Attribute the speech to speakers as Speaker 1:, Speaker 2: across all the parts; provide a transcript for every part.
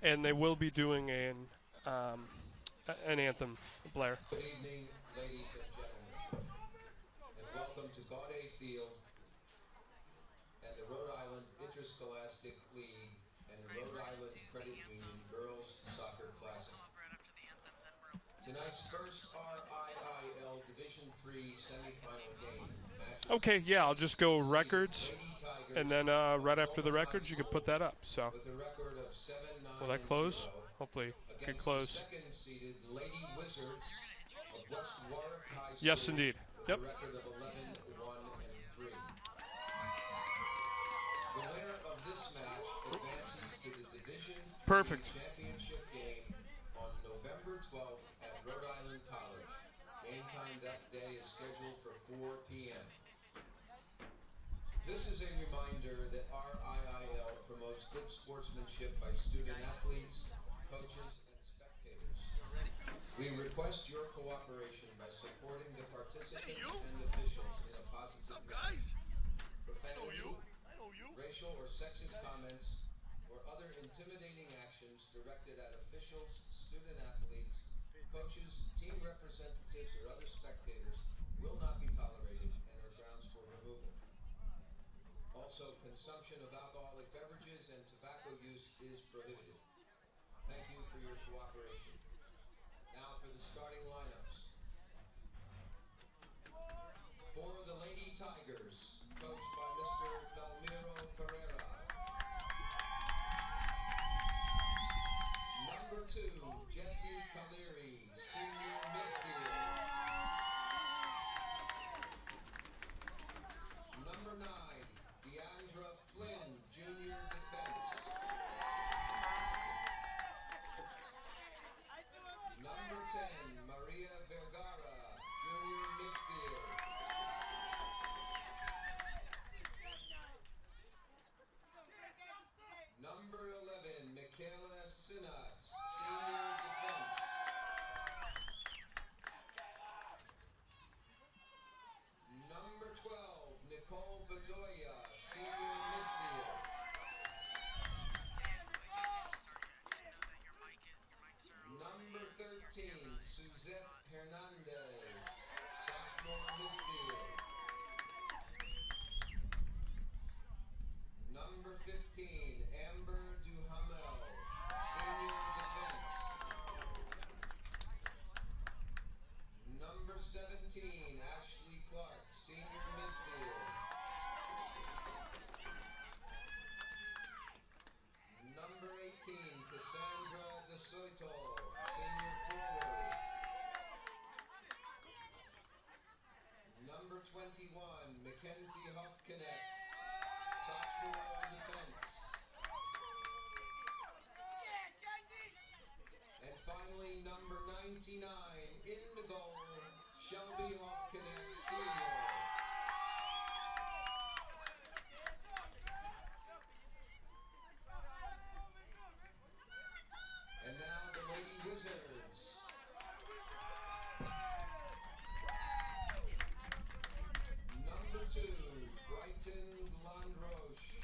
Speaker 1: and they will be doing an anthem, Blair.
Speaker 2: Good evening, ladies and gentlemen, and welcome to Gaudet Field and the Rhode Island Interscholastic League and the Rhode Island Credit Union Girls Soccer Classic. Tonight's first RIIL Division III semifinal game.
Speaker 1: Okay, yeah, I'll just go records, and then right after the records, you can put that up. So,
Speaker 2: with a record of 7-9
Speaker 1: will that close? Hopefully, good close.
Speaker 2: Second-seeded Lady Wizards of West Warwick High School.
Speaker 1: Yes, indeed. Yep.
Speaker 2: With a record of 11-1-3. The winner of this match advances to the Division III championship game on November 12th at Rhode Island College. Game time that day is scheduled for 4 p.m. This is a reminder that RIIL promotes good sportsmanship by student athletes, coaches, and spectators. We request your cooperation by supporting the participants and officials in a positive manner. Profanity, racial or sexist comments, or other intimidating actions directed at officials, student athletes, coaches, team representatives, or other spectators will not be tolerated and are grounds for removal. Also, consumption of alcoholic beverages and tobacco use is prohibited. Thank you for your cooperation. Now for the starting lineups. For the Lady Tigers, coached by Mr. Palmiro Pereira. Number 2, Jesse Caleri, senior midfield. Number 9, Deandra Flynn, junior defense. Number 10, Maria Vergara, junior midfield. Number 11, Michaela Sinat, senior defense. Number 12, Nicole Bedoya, senior midfield. Number 13, Suzette Hernandez, sophomore midfield. Number 15, Amber Duhamel, senior defense. Number 17, Ashley Clark, senior midfield. Number 18, Cassandra De Soto, senior forward. Number 21, Mackenzie Hofknecht, sophomore on defense. And finally, number 99, in the goal, Shelby Hofknecht, senior. And now the Lady Wizards. Number 2, Brighton Landroche,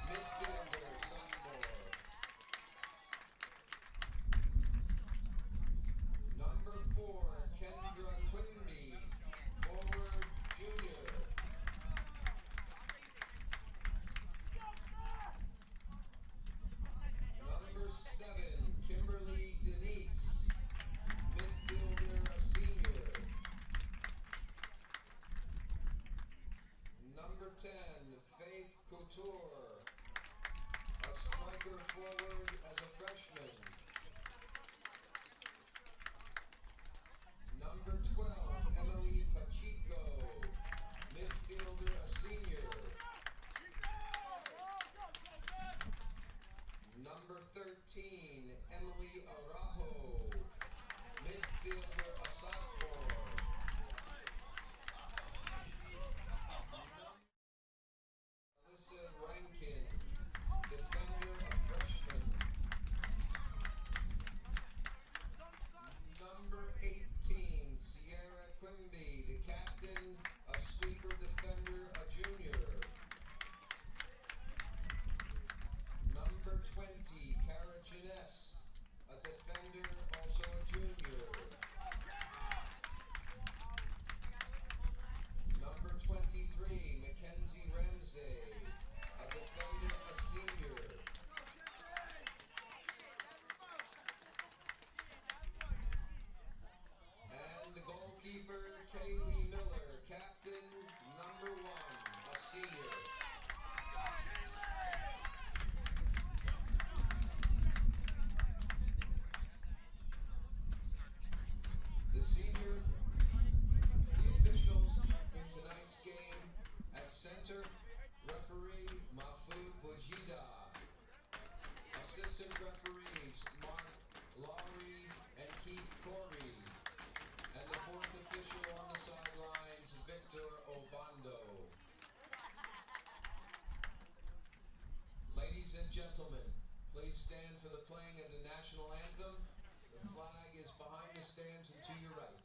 Speaker 2: midfielder, sophomore. Number 4, Kendra Quimby, forward, junior. Number 7, Kimberly Denise, midfielder, a senior. Number 10, Faith Couture, a striker forward as a freshman. Number 12, Emily Pacheco, midfielder, a senior. Number 13, Emily Araujo, midfielder, a sophomore. Alyssa Rankin, defender, a freshman. Number 18, Sierra playing of the national anthem. The flag is behind the stands and to your right.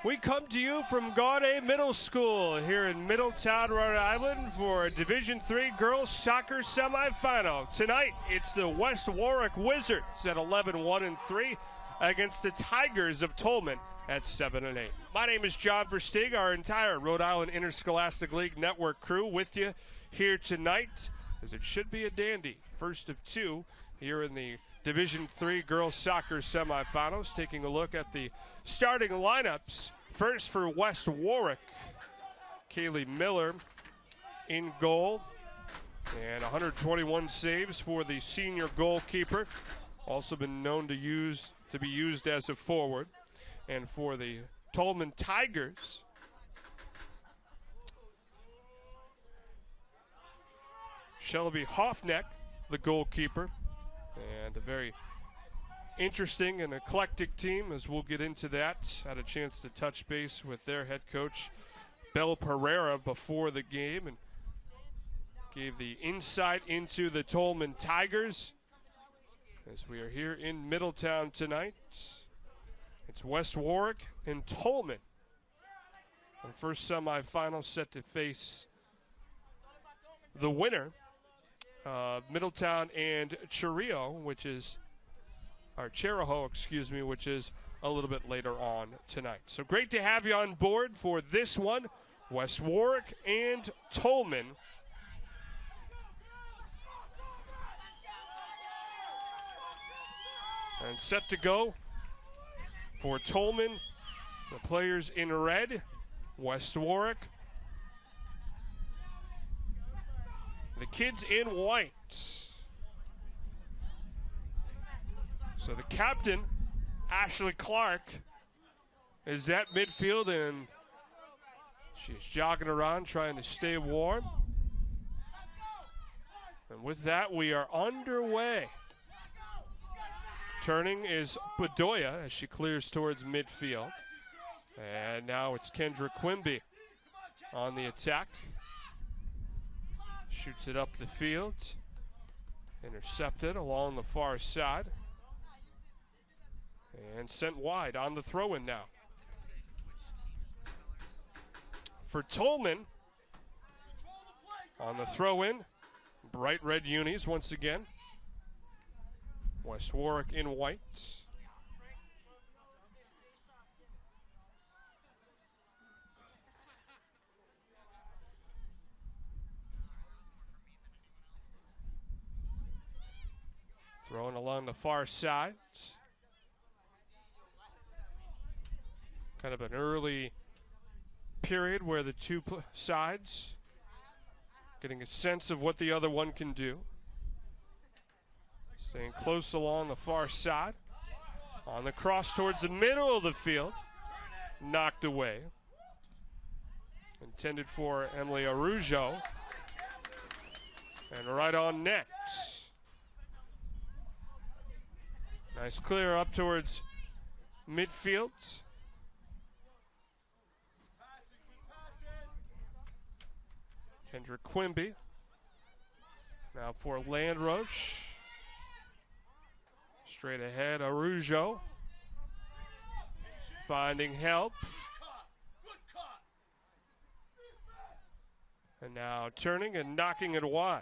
Speaker 1: We come to you from Gaudet Middle School here in Middletown, Rhode Island for a Division III girls soccer semifinal. Tonight, it's the West Warwick Wizards at 11-1-3 against the Tigers of Tolman at 7-8. My name is John Versteeg, our entire Rhode Island Interscholastic League Network crew with you here tonight, as it should be a dandy. First of two here in the Division III girls soccer semifinals. Taking a look at the starting lineups. First for West Warwick, Kaylee Miller in goal, and 121 saves for the senior goalkeeper. Also been known to be used as a forward. And for the Tolman Tigers, Shelby Hoffneck, the goalkeeper, and a very interesting and eclectic team, as we'll get into that. Had a chance to touch base with their head coach, Bel Pereira, before the game, and gave the insight into the Tolman Tigers as we are here in Middletown tonight. It's West Warwick and Tolman. The first semifinal set to face the winner, Middletown and Chariho, which is a little bit later on tonight. So great to have you on board for this one, West Warwick and Tolman. And set to go for Tolman, the players in red, West Warwick, the kids in white. So the captain, Ashley Clark, is at midfield, and she's jogging around trying to stay warm. And with that, we are underway. Turning is Bedoya as she clears towards midfield. And now it's Kendra Quimby on the attack. Shoots it up the field. Intercepted along the far side. And sent wide on the throw-in now. For Tolman, on the throw-in, bright red unis once again. West Warwick in white. Throwing along the far side. Kind of an early period where the two sides getting a sense of what the other one can do. Staying close along the far side. On the cross towards the middle of the field. Knocked away. Intended for Emily Arujo. And right on net. Nice clear up towards midfield. Kendra Quimby. Now for Landroche. Straight ahead, Arujo. Finding help. And now turning and knocking it wide.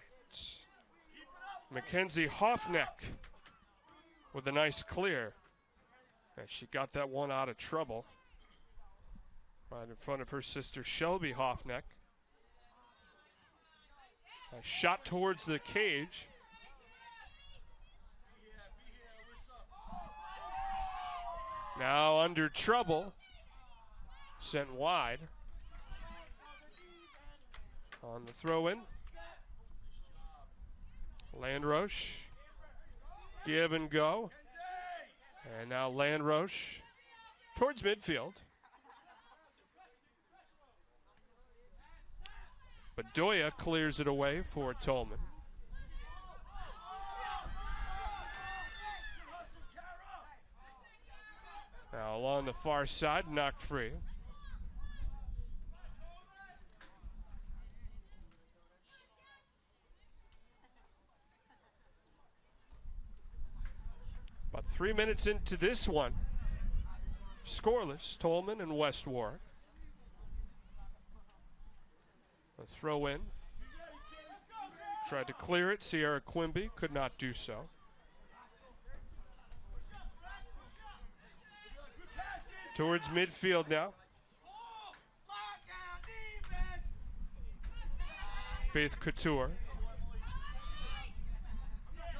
Speaker 1: Mackenzie Hoffneck with a nice clear. And she got that one out of trouble. Right in front of her sister Shelby Hoffneck. A shot towards the cage. Now under trouble. Sent wide. On the throw-in. Landroche. Give and go. And now Landroche towards midfield. Bedoya clears it away for Tolman. Now along the far side, knocked free. About 3 minutes into this one. Scoreless, Tolman and West Warwick. A throw in. Tried to clear it. Sierra Quimby could not do so. Towards midfield now. Faith Couture.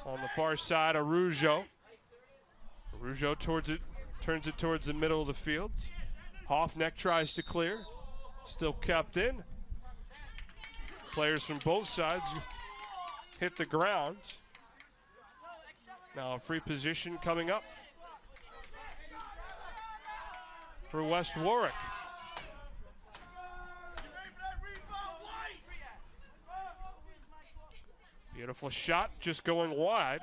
Speaker 1: On the far side, Arujo. Arujo towards it, turns it towards the middle of the field. Hoffneck tries to clear. Still kept in. Players from both sides hit the ground. Now a free position coming up for West Warwick. Beautiful shot, just going wide.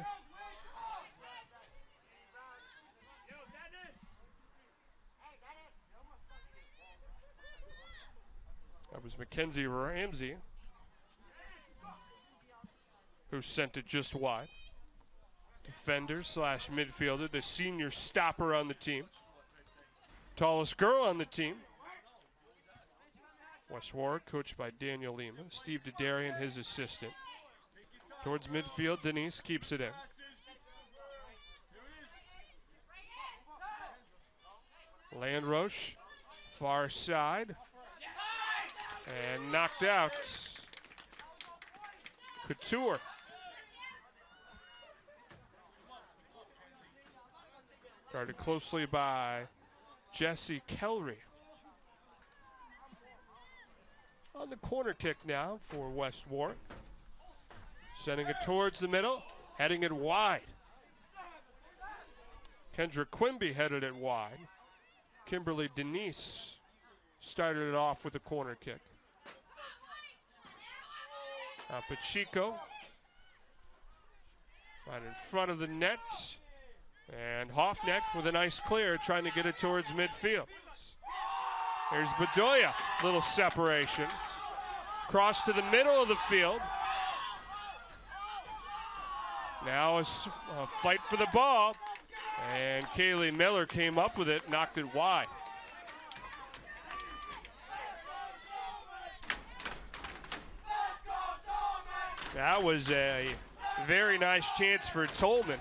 Speaker 1: That was Mackenzie Ramsey who sent it just wide. Defender slash midfielder, the senior stopper on the team. Tallest girl on the team. West Warwick, coached by Daniel Lima. Steve Dedarian, his assistant. Towards midfield, Denise keeps it in. Landroche, far side. And knocked out. Couture. Guarded closely by Jesse Kelry. On the corner kick now for West Warwick. Sending it towards the middle, heading it wide. Kendra Quimby headed it wide. Kimberly Denise started it off with a corner kick. Now Pacheco right in front of the net. And Hoffneck with a nice clear, trying to get it towards midfield. There's Bedoya, little separation. Cross to the middle of the field. Now a fight for the ball. And Kaylee Miller came up with it, knocked it wide. That was a very nice chance for Tolman.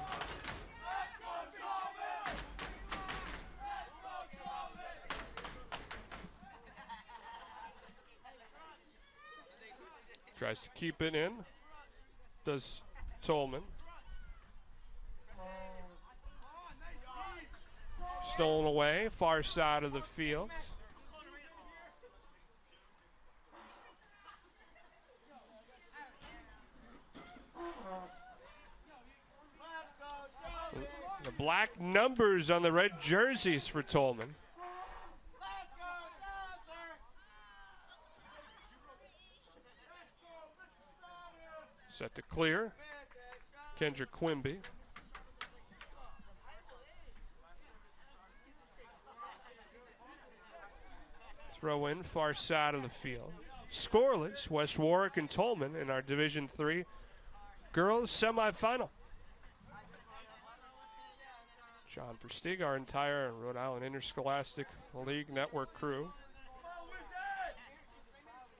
Speaker 1: Tries to keep it in. Does Tolman. Stolen away, far side of the field. The black numbers on the red jerseys for Tolman. Set to clear. Kendra Quimby. Throw in, far side of the field. scoreless, West Warwick and Tolman in our Division III girls semifinal. John Versteeg, our entire Rhode Island Interscholastic League Network crew.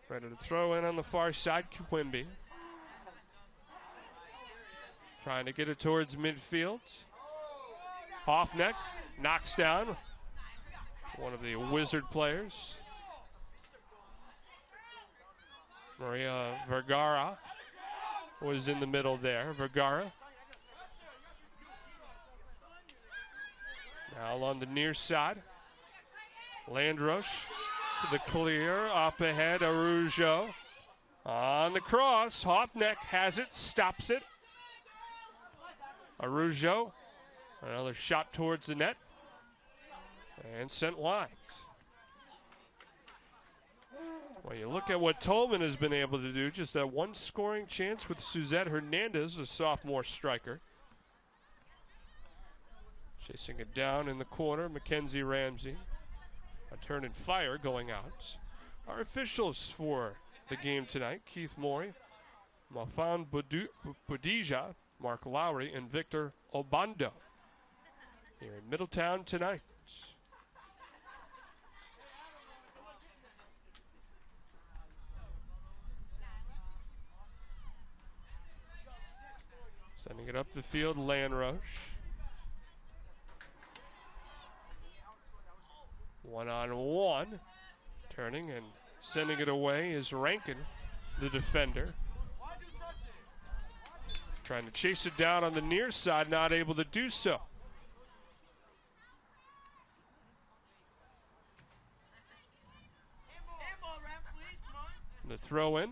Speaker 1: Ready to throw in on the far side, Quimby. Trying to get it towards midfield. Hoffneck knocks down one of the Wizard players. Maria Vergara was in the middle there. Vergara. Now on the near side. Landrush to the clear. Up ahead, Arujo. On the cross, Hoffneck has it, stops it. Arujo, another shot towards the net. And sent wide. Well, you look at what Tolman has been able to do, just that one scoring chance with Suzette Hernandez, a sophomore striker. Chasing it down in the corner, Mackenzie Ramsey. A turn and fire going out. Our officials for the game tonight, Keith Morey, Mafan Budija, Mark Lowry, and Victor Obando. Here in Middletown tonight. Sending it up the field, Landrush. One-on-one. Turning and sending it away is Rankin, the defender. Trying to chase it down on the near side, not able to do so. The throw in.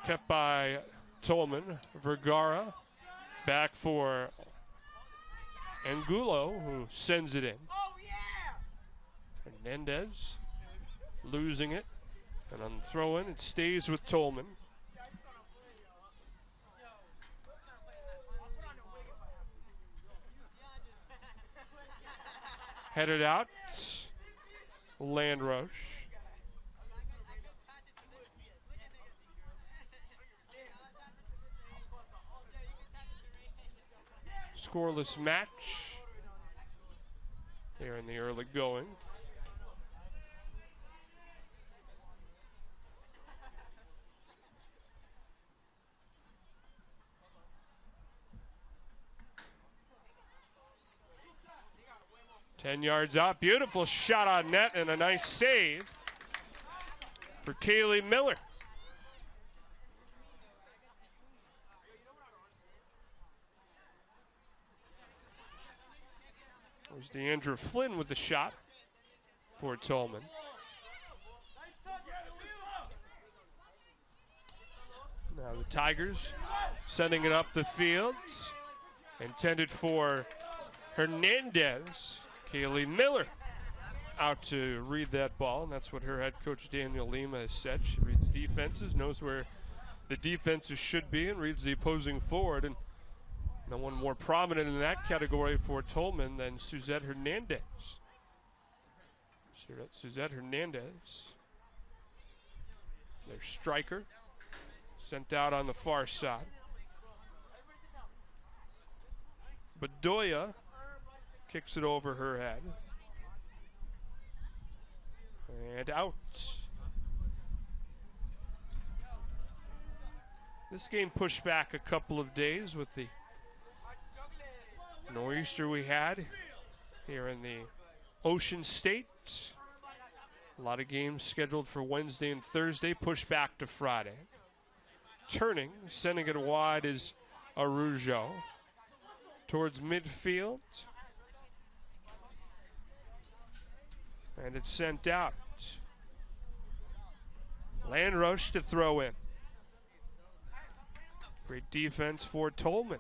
Speaker 1: Kept by Tolman. Vergara back for Angulo, who sends it in. Hernandez losing it. And on the throw in, it stays with Tolman. Headed out, Landrush. Scoreless match here in the early going. Yards out, beautiful shot on net and a nice save for Kaylee Miller. There's DeAndre Flynn with the shot for Tolman. Now the Tigers sending it up the field. Intended for Hernandez. Kaylee Miller out to read that ball, and that's what her head coach Daniel Lima has said. She reads defenses, knows where the defenses should be, and reads the opposing forward. And no one more prominent in that category for Tolman than Suzette Hernandez. Suzette Hernandez, their striker, sent out on the far side. Bedoya kicks it over her head. And out. This game pushed back a couple of days with the nor'easter we had here in the Ocean State. A lot of games scheduled for Wednesday and Thursday, pushed back to Friday. Turning, sending it wide is Arujo. Towards midfield. And it's sent out. Landrush to throw in. Great defense for Tolman.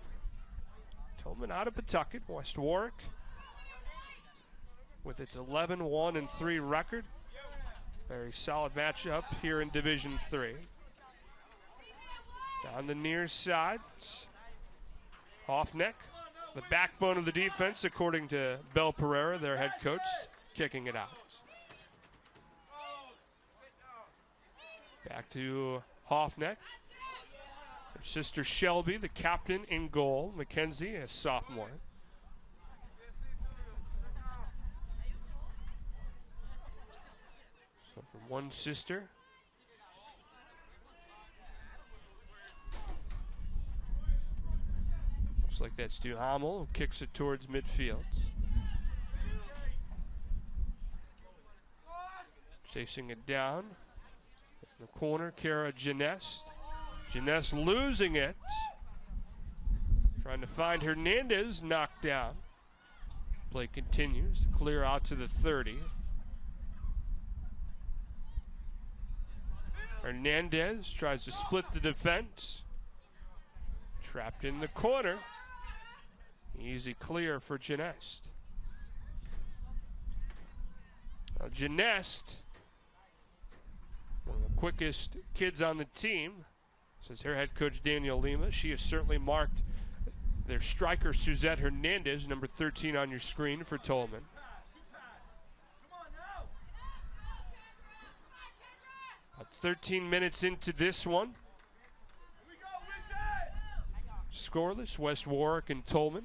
Speaker 1: Tolman out of Pawtucket, West Warwick. With its 11-1-3 record. Very solid matchup here in Division III. Down the near side. Hoffneck, the backbone of the defense, according to Bel Pereira, their head coach, kicking it out. Back to Hoffneck. Her sister Shelby, the captain in goal. Mackenzie, a sophomore. So from one sister. Looks like that's Duhamel, who kicks it towards midfield. Chasing it down. In the corner, Kara Janest. Janest losing it. Trying to find Hernandez, knocked down. Play continues. Clear out to the 30. Hernandez tries to split the defense. Trapped in the corner. Easy clear for Janest. Now Janest, one of the quickest kids on the team, says her head coach Daniel Lima. She has certainly marked their striker Suzette Hernandez, number 13 on your screen for Tolman. About 13 minutes into this one. Scoreless, West Warwick and Tolman.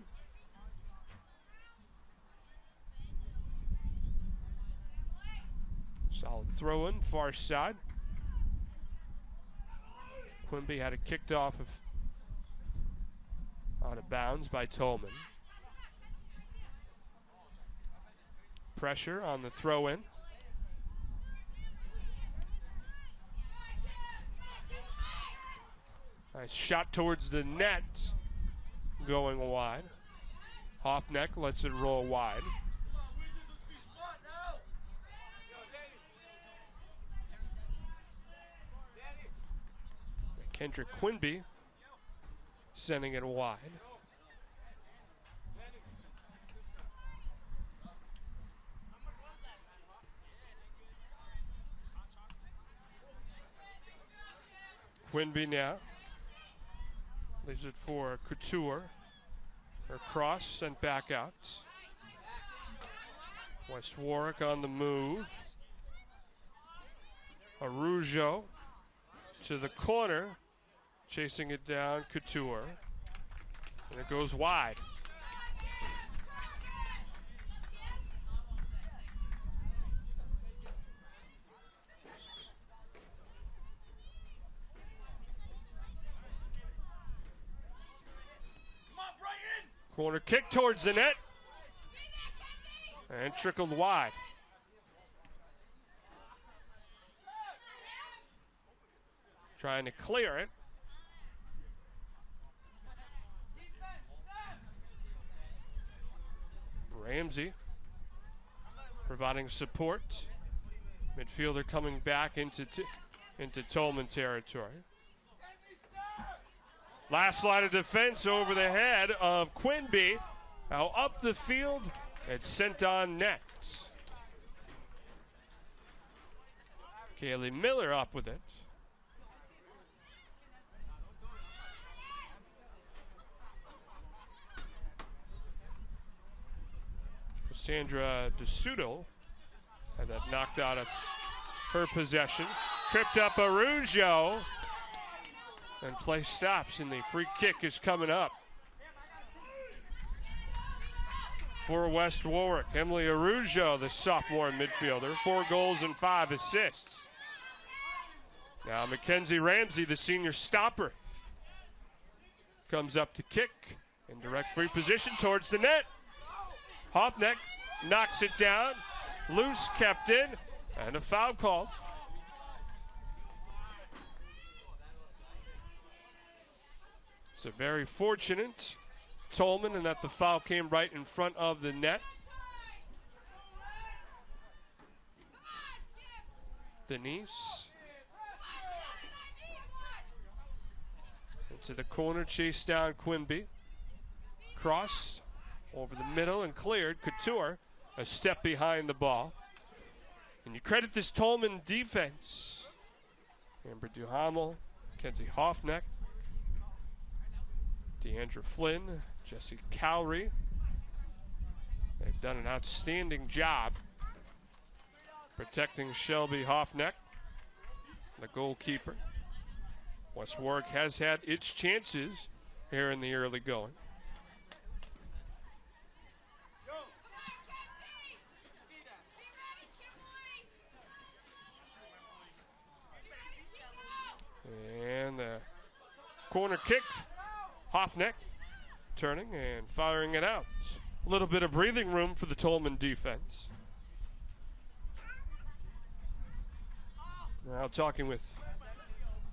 Speaker 1: Solid throw in, far side. Quimby had it kicked off out of bounds by Tolman. Pressure on the throw in. Nice shot towards the net, going wide. Hoffneck lets it roll wide. Kendrick Quimby sending it wide. Quimby now leaves it for Couture. Her cross sent back out. West Warwick on the move. Arujo to the corner. Chasing it down, Couture. And it goes wide. Corner kick towards the net. And trickled wide. Trying to clear it. Ramsey providing support. Midfielder coming back into Tolman territory. Last line of defense over the head of Quimby. Now up the field. It's sent on net. Kaylee Miller up with it. Sandra DeSudo had that knocked out of her possession. Tripped up Arujo. And play stops, and the free kick is coming up for West Warwick. Emily Arujo, the sophomore midfielder, 4 goals and 5 assists. Now Mackenzie Ramsey, the senior stopper, comes up to kick in direct free position towards the net. Hoffneck knocks it down, loose, kept in, and a foul called. So very fortunate, Tolman, and that the foul came right in front of the net. Denise. Into the corner, chased down Quimby. Cross over the middle and cleared. Couture, a step behind the ball. And you credit this Tolman defense. Amber Duhamel, Kenzie Hoffneck, Deandra Flynn, Jessie Cowrie. They've done an outstanding job protecting Shelby Hoffneck. the goalkeeper. West Warwick has had its chances here in the early going. And the corner kick, Hoffneck turning and firing it out. A little bit of breathing room for the Tolman defense. Now talking with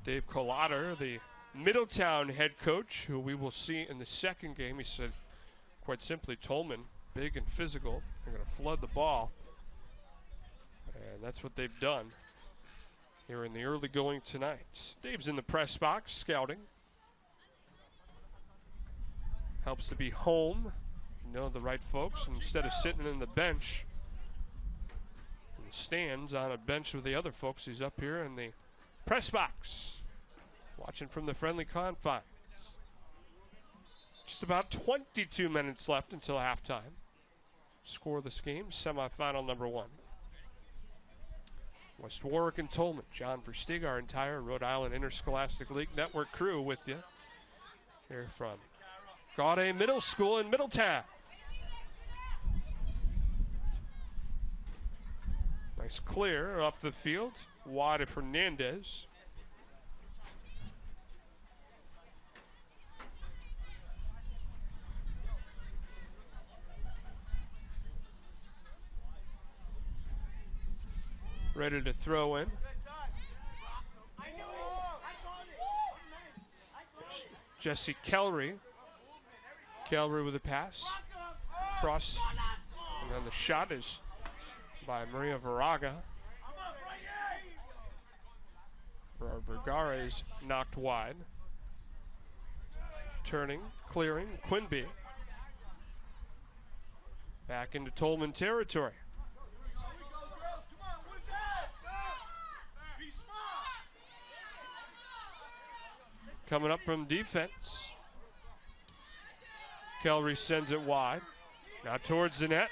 Speaker 1: Dave Collotter, the Middletown head coach, who we will see in the second game. He said, quite simply, Tolman, big and physical. They're going to flood the ball. And that's what they've done here in the early going tonight. Dave's in the press box, scouting. Helps to be home, you know the right folks, instead of sitting in the bench, in the stands on a bench with the other folks. He's up here in the press box, watching from the friendly confines. Just about 22 minutes left until halftime. Score of this game, semifinal number 1. West Warwick and Tolman. John Versteeg, our entire Rhode Island Interscholastic League Network crew with you here from Gaudet Middle School in Middletown. Nice clear up the field, wide of Hernandez. Ready to throw in. Jesse Kellery. Kellery with a pass. Cross. And then the shot is by Maria Varaga. Vergara is knocked wide. Turning, clearing, Quinby. Back into Tolman territory. Coming up from defense. Kellery sends it wide. Now towards the net.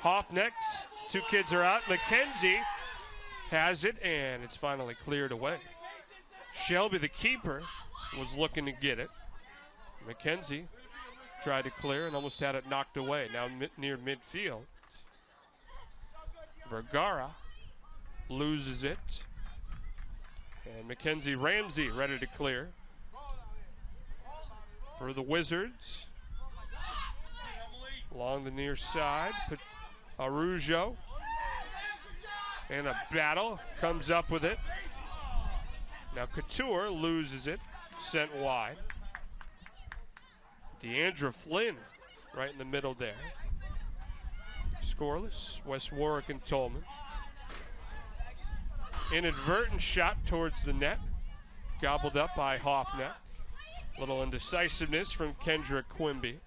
Speaker 1: Hoffneck. 2 kids are out. McKenzie has it, and it's finally cleared away. Shelby, the keeper, was looking to get it. McKenzie tried to clear and almost had it knocked away. Now near midfield. Vergara loses it. And Mackenzie Ramsey ready to clear for the Wizards. Along the near side, Arujo. And a battle, comes up with it. Now Couture loses it, sent wide. Deandra Flynn right in the middle there. Scoreless, West Warwick and Tolman. Inadvertent shot towards the net, gobbled up by Hoffneck. Little indecisiveness from Kendra Quimby.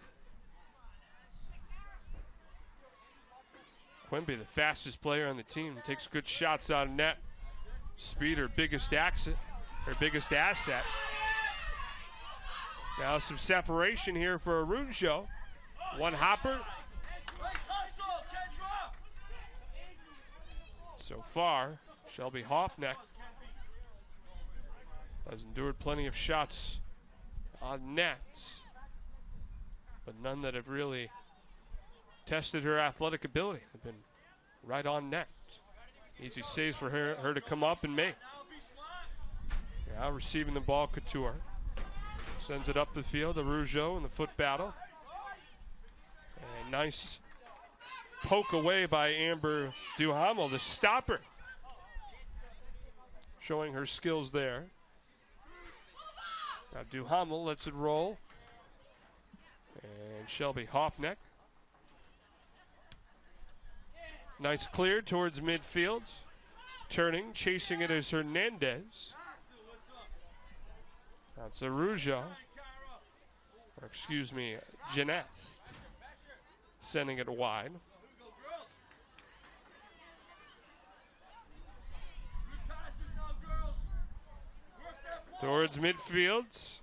Speaker 1: Quimby, the fastest player on the team, takes good shots out of net. Speed, her biggest asset. Now some separation here for Arujo. One hopper. So far, Shelby Hoffneck has endured plenty of shots on net, but none that have really tested her athletic ability. Have been right on net. Easy saves for her to come up and make. Now receiving the ball, Couture. Sends it up the field, Arujo in the foot battle. And nice poke away by Amber Duhamel, the stopper. Showing her skills there. Now Duhamel lets it roll. And Shelby Hoffneck. Nice clear towards midfield. Turning, chasing it is Hernandez. That's Arujo. Or excuse me, Jeanette. Sending it wide. Towards midfield.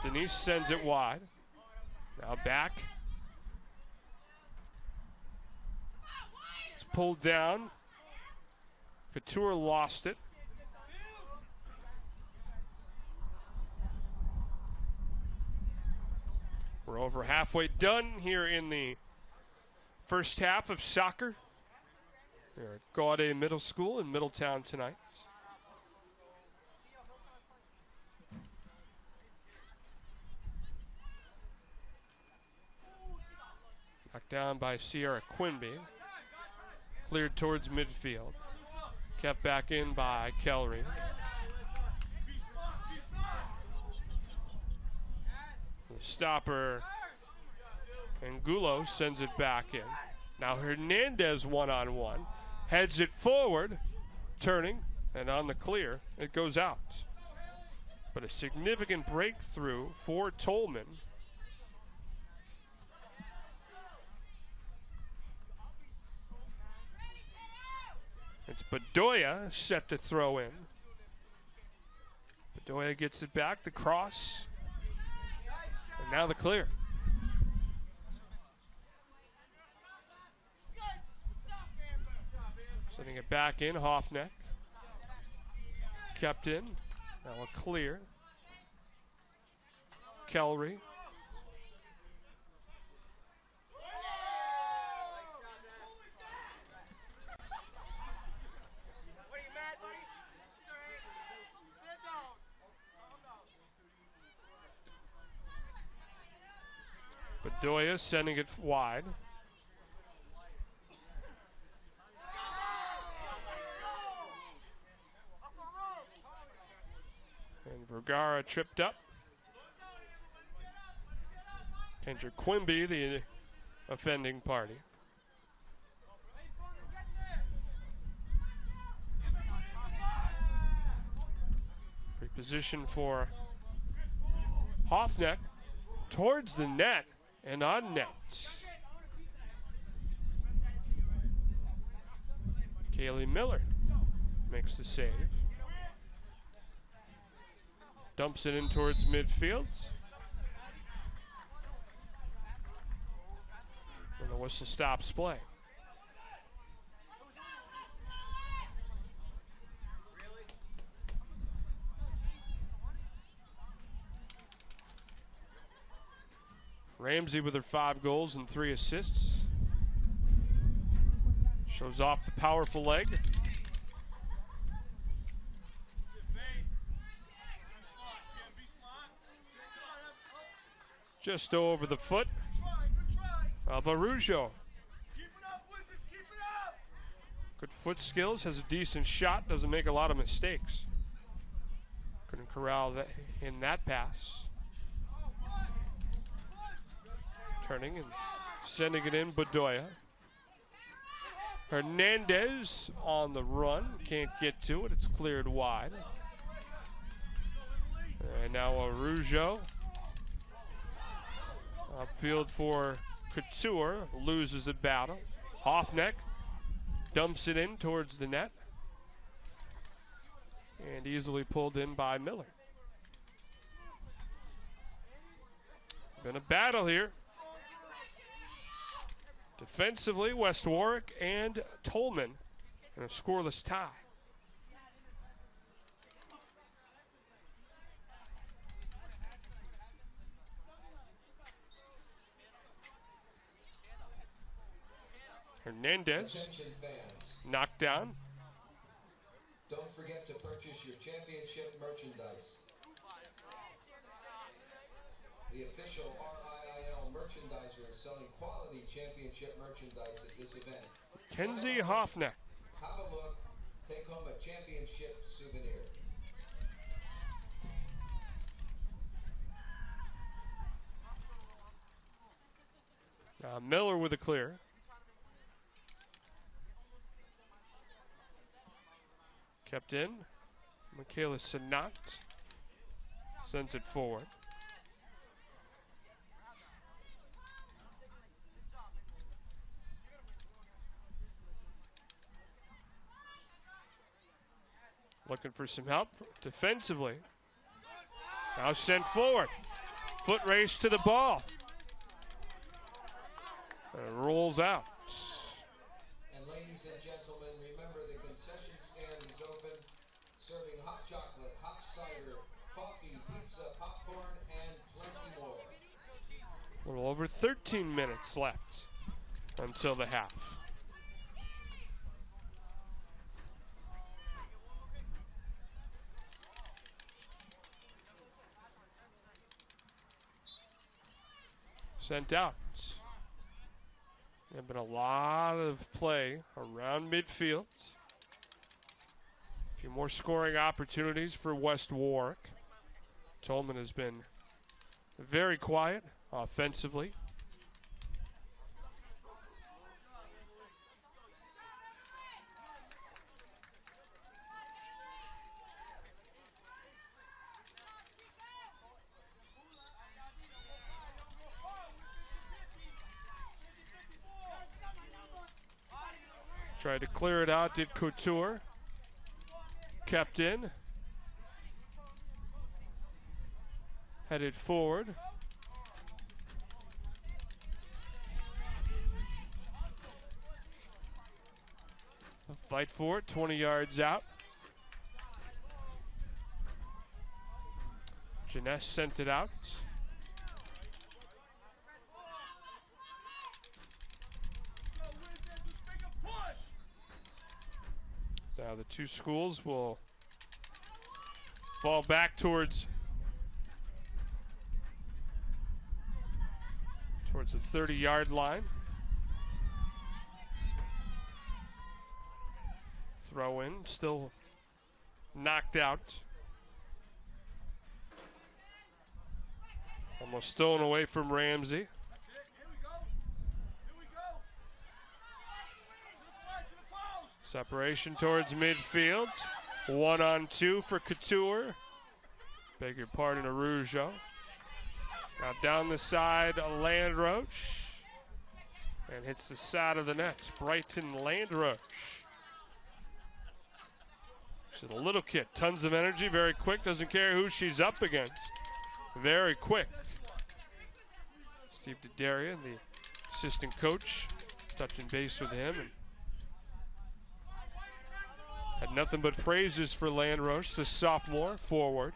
Speaker 1: Denise sends it wide. Now back. It's pulled down Couture lost it. We're over halfway done here in the first half of soccer. We're at Gaudet Middle School in Middletown tonight. Knocked down by Sierra Quimby. Cleared towards midfield. Kept back in by Kellery. The stopper Angulo sends it back in. Now Hernandez one-on-one. Heads it forward. Turning. And on the clear, it goes out. But a significant breakthrough for Tolman. It's Bedoya set to throw in. Bedoya gets it back, the cross. And now the clear. Sending it back in, Hoffneck. Kept in. Now a clear. Kellery. Bedoya sending it wide. And Vergara tripped up. Kendrick Quimby, the offending party. Pre-position for Hoffneck towards the net. And on net. Kaylee Miller makes the save. Dumps it in towards midfield. And the whistle stops play. Ramsey with her 5 goals and 3 assists. Shows off the powerful leg. Just over the foot of Araujo. Good foot skills, has a decent shot, doesn't make a lot of mistakes. Couldn't corral that in that pass. Turning and sending it in, Bedoya. Hernandez on the run, can't get to it, it's cleared wide. And now Araujo. Upfield for Couture, loses a battle. Hoffneck dumps it in towards the net. And easily pulled in by Miller. Been a battle here. Defensively, West Warwick and Tolman in a scoreless tie. Hernandez knocked down.
Speaker 2: Don't forget to purchase your championship merchandise. The official RIIL merchandiser is selling quality championship merchandise at this event.
Speaker 1: Kenzie Hoffneck.
Speaker 2: Have a look. Take home a championship souvenir.
Speaker 1: Miller with a clear. Kept in. Michaela Sinat sends it forward. Looking for some help defensively. Now sent forward. Foot race to the ball. And it rolls out.
Speaker 2: And ladies and gentlemen, remember the concession stand
Speaker 1: A little over 13 minutes left until the half. Sent out. There's been a lot of play around midfield. A few more scoring opportunities for West Warwick. Tolman has been very quiet offensively. Tried to clear it out, did Couture. Kept in. Headed forward. A fight for it, 20 yards out. Jeunesse sent it out. Now the two schools will fall back towards the 30-yard line. Throw in, still knocked out. Almost stolen away from Ramsey. Separation towards midfield. 1-on-2 for Couture. Beg your pardon, Arujo. Now down the side, Landroche. And hits the side of the net. Brighton Landroche. She's a little kid. Tons of energy, very quick. Doesn't care who she's up against. Very quick. Steve DeDaria, the assistant coach, touching base with him. And had nothing but praises for Landroche, the sophomore forward.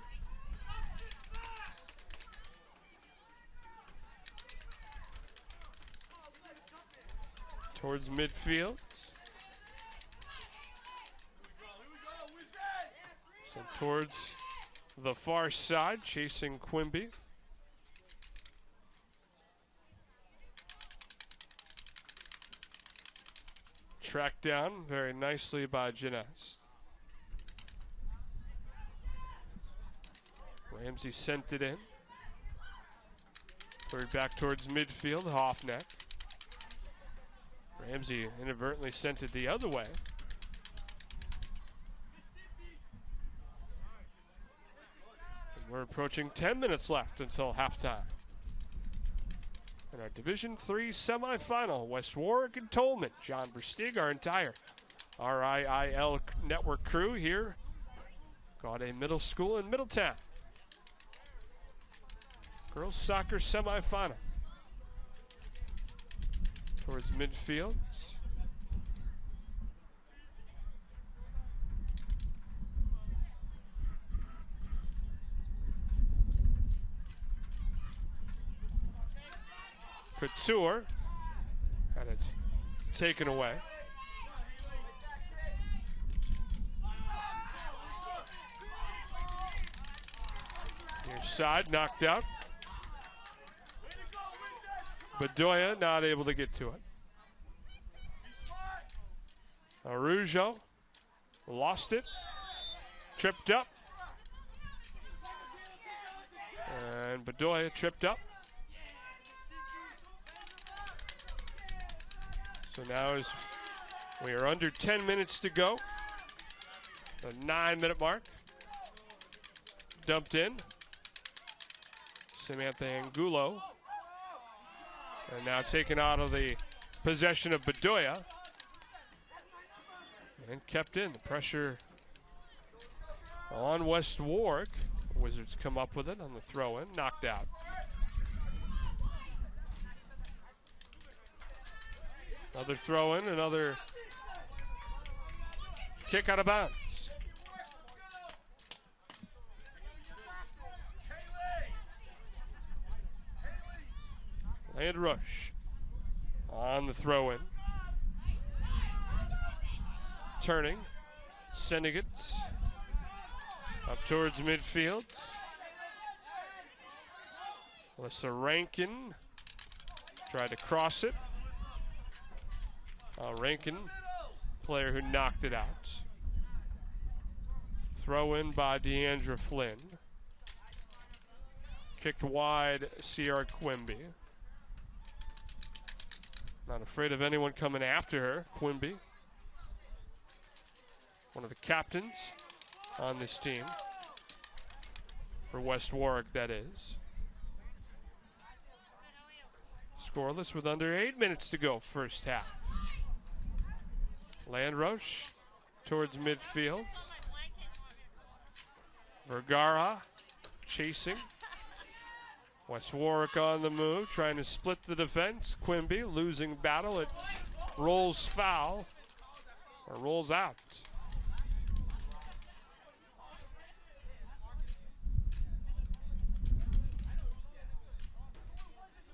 Speaker 1: Towards midfield. So towards the far side, chasing Quimby. Tracked down very nicely by Jeunesse. Ramsey sent it in. Third back towards midfield, Hoffneck. Ramsey inadvertently sent it the other way. And we're approaching 10 minutes left until halftime. In our Division III semifinal, West Warwick and Tolman. John Versteeg, our entire RIIL network crew here. Gaudet Middle School in Middletown. Girls soccer semifinal. Towards midfield. Couture had it taken away. Near side, knocked out. Bedoya not able to get to it. Arujo lost it, tripped up. And Bedoya tripped up. So now as we are under 10 minutes to go, the 9-minute mark. Dumped in. Samantha Angulo. And now taken out of the possession of Bedoya. And kept in. The pressure on West Warwick. The Wizards come up with it on the throw-in. Knocked out. Another throw-in, another kick out of bounds. Landrush on the throw-in. Turning, sending it up towards midfield. Alyssa Rankin tried to cross it. Rankin, player who knocked it out. Throw in by Deandra Flynn. Kicked wide, Sierra Quimby. Not afraid of anyone coming after her, Quimby. One of the captains on this team. For West Warwick, that is. Scoreless with under 8 minutes to go, first half. Landrush towards midfield. Vergara chasing. West Warwick on the move, trying to split the defense. Quimby losing battle. It rolls foul, or rolls out.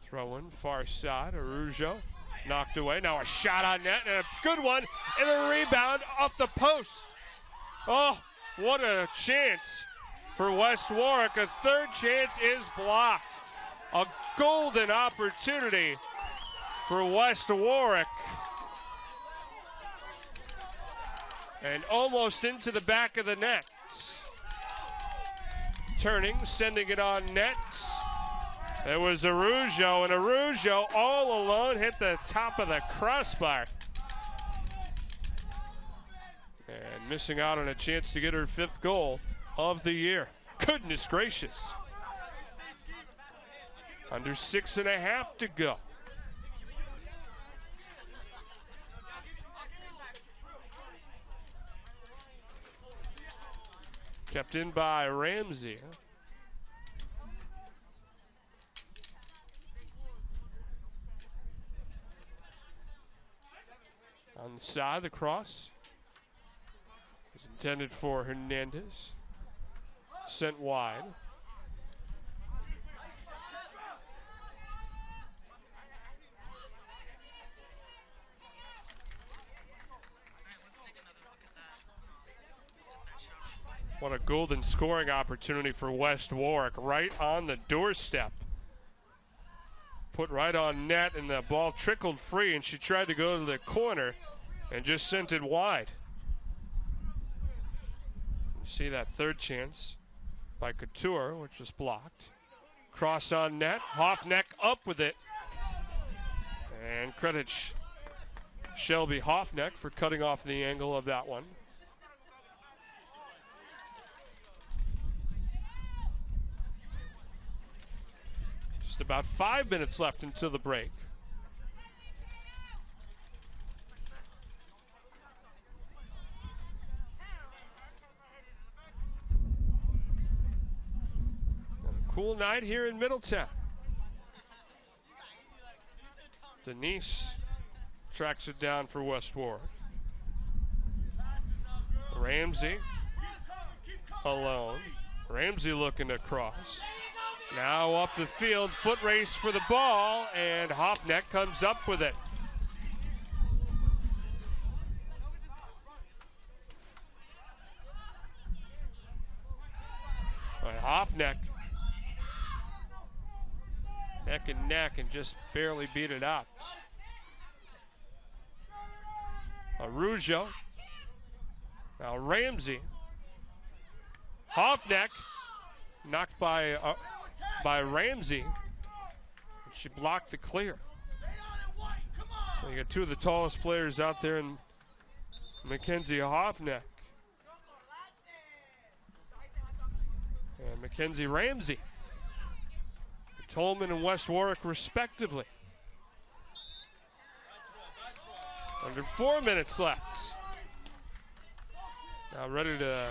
Speaker 1: Throw in, far side, Arujo knocked away. Now a shot on net, and a good one, and a rebound off the post. Oh, what a chance for West Warwick. A third chance is blocked. A golden opportunity for West Warwick. And almost into the back of the net. Turning, sending it on net. It was Arujo, and Arujo all alone hit the top of the crossbar. And missing out on a chance to get her 5th goal of the year. Goodness gracious. Under 6.5 to go. Kept in by Ramsey. On the side, the cross is intended for Hernandez. Sent wide. What a golden scoring opportunity for West Warwick, right on the doorstep. Put right on net, and the ball trickled free, and she tried to go to the corner and just sent it wide. You see that third chance by Couture, which was blocked. Cross on net, Hoffneck up with it. And credit Shelby Hoffneck for cutting off the angle of that one. Just about 5 minutes left until the break. And a cool night here in Middletown. Denise tracks it down for West Warwick. Ramsey alone. Ramsey looking to cross. Now up the field, foot race for the ball, and Hoffneck comes up with it. Hoffneck, neck and neck, and just barely beat it out. Arujo. Now Ramsey. Hoffneck knocked by Ramsey. She blocked the clear. Well, you got two of the tallest players out there in Mackenzie Hoffneck and Mackenzie Ramsey. Tolman and West Warwick respectively. Under 4 minutes left. Now ready to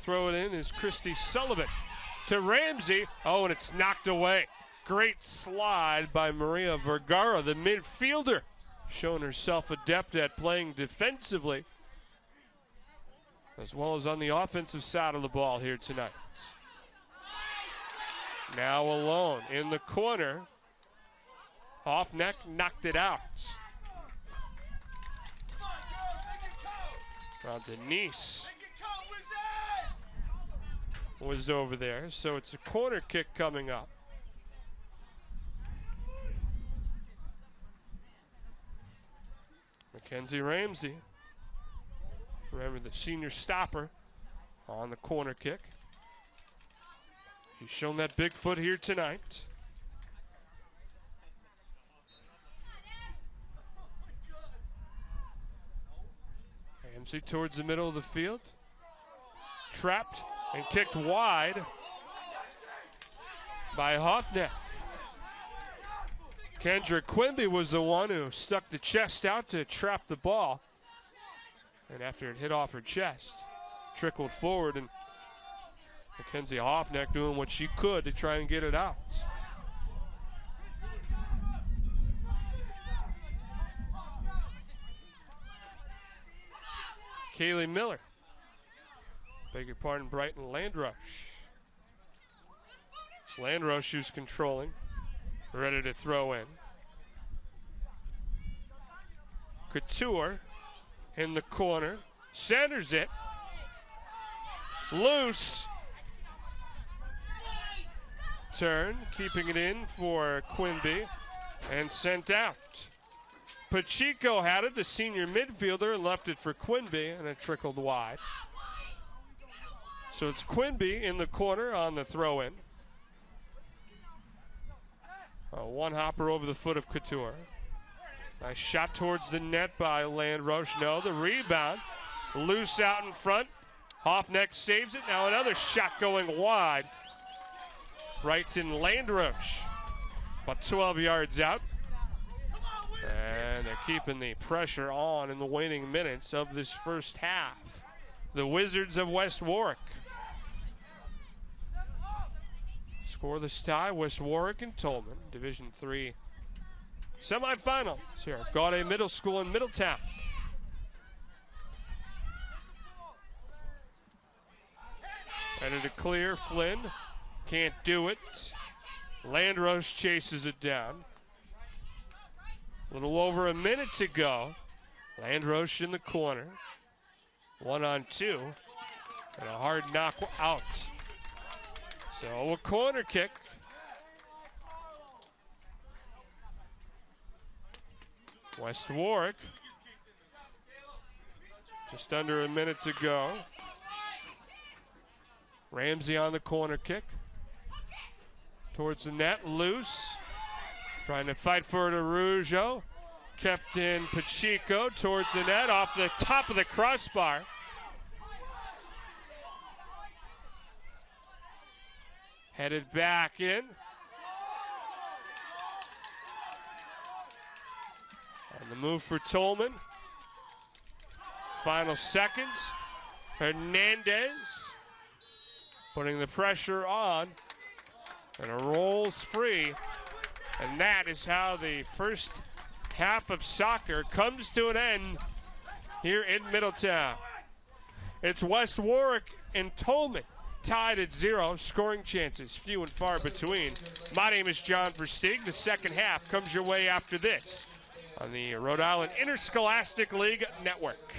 Speaker 1: throw it in is Christy Sullivan to Ramsey. Oh, and it's knocked away. Great slide by Maria Vergara, the midfielder, showing herself adept at playing defensively as well as on the offensive side of the ball here tonight. Now alone in the corner Off neck, knocked it out. Well, Denise was over there, so it's a corner kick coming up. Mackenzie Ramsey, remember the senior stopper on the corner kick. She's shown that big foot here tonight. Ramsey towards the middle of the field. Trapped and kicked wide by Hoffneck. Kendra Quimby was the one who stuck the chest out to trap the ball. And after it hit off her chest, trickled forward, and Mackenzie Hoffneck doing what she could to try and get it out. Kaylee Miller. Beg your pardon, Brighton Landrush. It's Landrush who's controlling. Ready to throw in. Couture in the corner. Centers it. Loose. Turn, keeping it in for Quimby. And sent out. Pacheco had it, the senior midfielder, and left it for Quimby, and it trickled wide. So it's Quimby in the corner on the throw-in. One hopper over the foot of Couture. Nice shot towards the net by Landroche. No, the rebound. Loose out in front. Hoffneck saves it. Now another shot going wide. Brighton Landroche. About 12 yards out. And they're keeping the pressure on in the waning minutes of this first half. The Wizards of West Warwick. Scoreless tie, West Warwick and Tolman. Division III semifinals here at Gaudet Middle School in Middletown. Headed to clear, Flynn can't do it. Landroche chases it down. A little over a minute to go. Landroche in the corner. 1-on-2. And a hard knock out. So a corner kick. West Warwick. Just under a minute to go. Ramsey on the corner kick. Towards the net, loose. Trying to fight for it, Arujo. Kept in Pacheco towards the net, off the top of the crossbar. Headed back in. On the move for Tolman. Final seconds. Hernandez putting the pressure on. And it rolls free. And that is how the first half of soccer comes to an end here in Middletown. It's West Warwick and Tolman tied at 0, scoring chances few and far between. My name is John Versteeg. The second half comes your way after this on the Rhode Island Interscholastic League Network.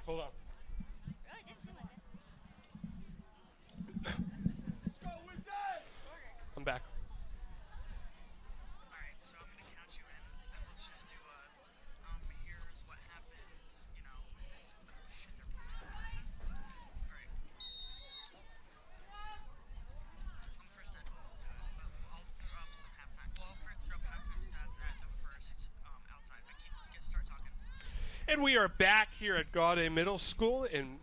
Speaker 1: back. Hold on. I'm back.
Speaker 3: Alright, so I'm gonna count you in, and let's just do a, here's what happened, you know, shit they're playing. Alright. On the first end, we'll do it, but I'll throw up some halftime. Well, I'll throw up halftime stats at the first, outside, but start talking.
Speaker 1: And we are back here at Gaudet Middle School in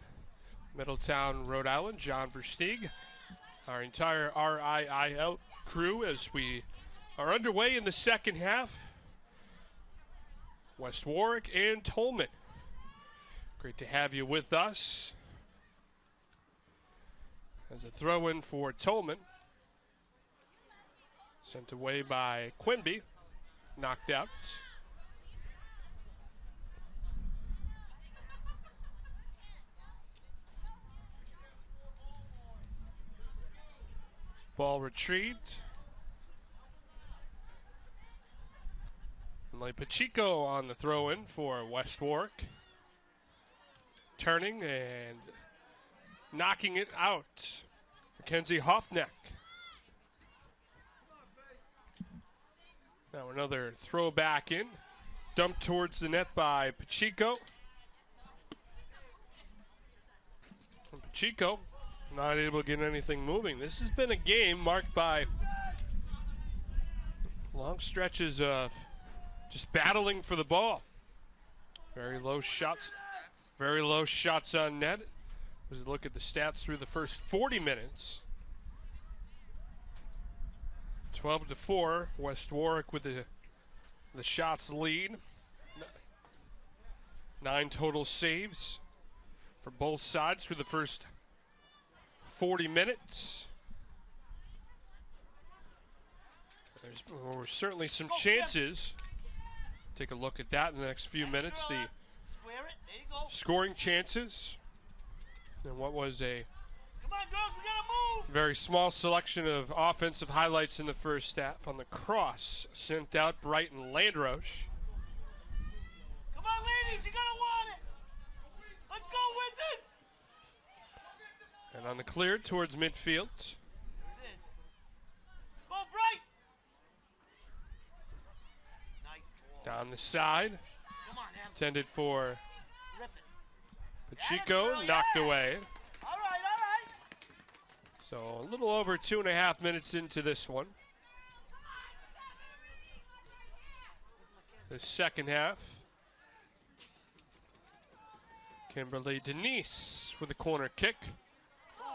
Speaker 1: Middletown, Rhode Island. John Versteeg, our entire RIIL crew as we are underway in the second half. West Warwick and Tolman. Great to have you with us. As a throw-in for Tolman. Sent away by Quimby. Knocked out. Ball retrieved. Emily Pacheco on the throw-in for West Warwick. Turning and knocking it out. Mackenzie Hoffneck. Now another throw back in. Dumped towards the net by Pacheco. And Pacheco not able to get anything moving. This has been a game marked by long stretches of just battling for the ball. Very low shots on net. As we look at the stats through the first 40 minutes. 12-4, West Warwick with the shots lead. 9 total saves for both sides through the first 40 minutes. There's certainly some chances. Take a look at that in the next few minutes. The scoring chances. And what was a very small selection of offensive highlights in the first half on the cross. Sent out Brighton Landroche.
Speaker 3: Come on, ladies, you're gonna want it. Let's go, Wizards!
Speaker 1: And on the clear towards midfield.
Speaker 3: There it is. Go, Bright! Nice ball.
Speaker 1: Down the side.
Speaker 3: Come on, Em.
Speaker 1: Intended for
Speaker 3: Rip it.
Speaker 1: Pacheco,
Speaker 3: Girl,
Speaker 1: knocked
Speaker 3: yeah.
Speaker 1: away.
Speaker 3: All right.
Speaker 1: So a little over 2.5 minutes into this one. The second half. Kimberly Denise with a corner kick.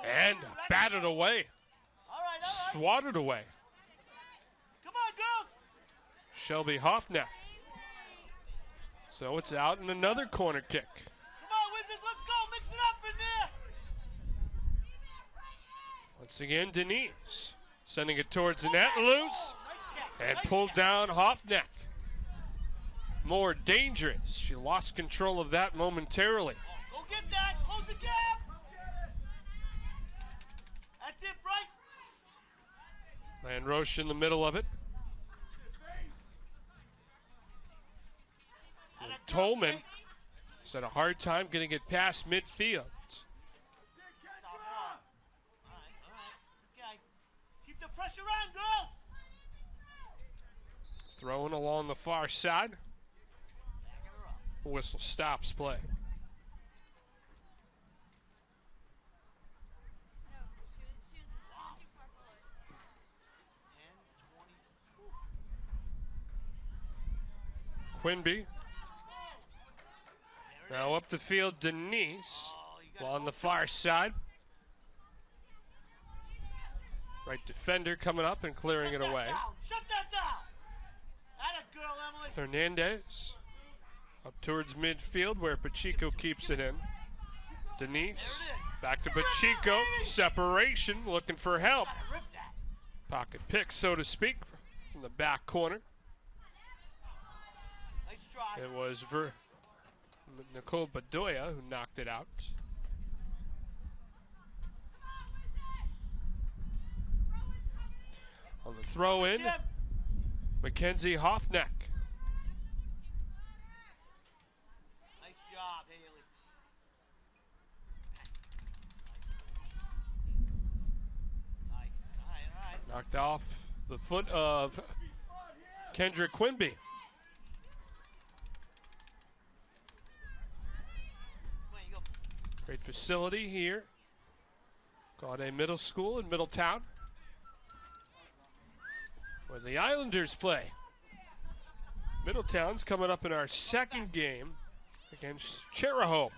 Speaker 1: And batted away.
Speaker 3: All right.
Speaker 1: Swatted away.
Speaker 3: Come on, girls.
Speaker 1: Shelby Hoffneck. So it's out in another corner kick.
Speaker 3: Come on, Wizards, let's go. Mix it up in there.
Speaker 1: Once again, Denise sending it towards the net, loose, and pulled down Hoffneck. More dangerous. She lost control of that momentarily.
Speaker 3: Go get that. Close the gap. That's it, Bright.
Speaker 1: Landroche in the middle of it. And Tolman has had a hard time getting it past midfield.
Speaker 3: All right. Okay. Keep the pressure on, girls.
Speaker 1: Throwing along the far side. Whistle stops play. Quimby. Now up the field, Denise. On the far side. Right defender coming up and clearing it away.
Speaker 3: Shut that down. Atta girl, Emily.
Speaker 1: Hernandez. Up towards midfield where Pacheco keeps it in. Denise. Back to Pacheco. Separation. Looking for help.
Speaker 3: Rip that.
Speaker 1: Pocket pick, so to speak, from the back corner.
Speaker 3: Nice try.
Speaker 1: It was Nicole Bedoya who knocked it out. On the throw in, Mackenzie Hoffneck.
Speaker 3: Nice job, Haley.
Speaker 1: Knocked off the foot of Kendra Quimby. Great facility here. Gaudet Middle School in Middletown, where the Islanders play. Middletown's coming up in our second game against Cherahoe.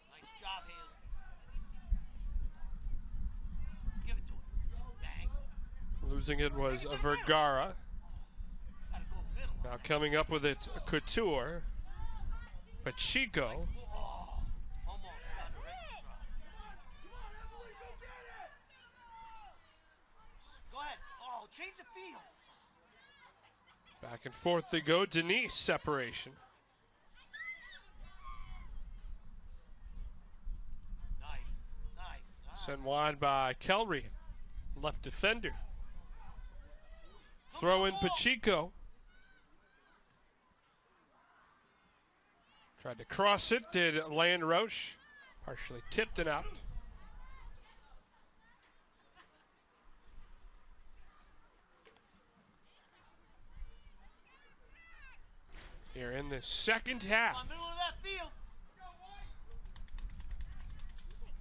Speaker 3: Nice job, Haley. Give it to him. Bang.
Speaker 1: Losing it was Vergara.
Speaker 3: Gotta go middle.
Speaker 1: Now coming up with it, Couture. Pacheco.
Speaker 3: Oh, almost got it right. Go ahead. Oh, change the field.
Speaker 1: Back and forth they go. Denise separation.
Speaker 3: Nice.
Speaker 1: Sent wide by Kelry, left defender. Throw in Pacheco. Tried to cross it, did Land Roche. Partially tipped and out. Here in the second half.
Speaker 3: Middle of that field.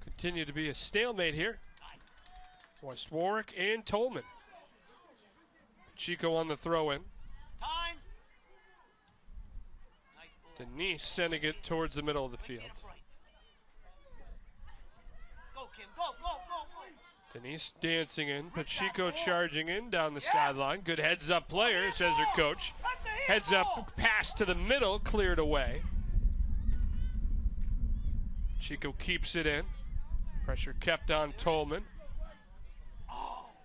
Speaker 1: Continue to be a stalemate here. West Warwick and Tolman. Pacheco on the throw in.
Speaker 3: Time. Nice ball.
Speaker 1: Denise sending it towards the middle of the field.
Speaker 3: Get it right. Go, Kim. Go.
Speaker 1: Denise dancing in. Pacheco charging in down the sideline. Good heads up player, says her coach. Heads up pass to the middle, cleared away. Pacheco keeps it in. Pressure kept on Tolman.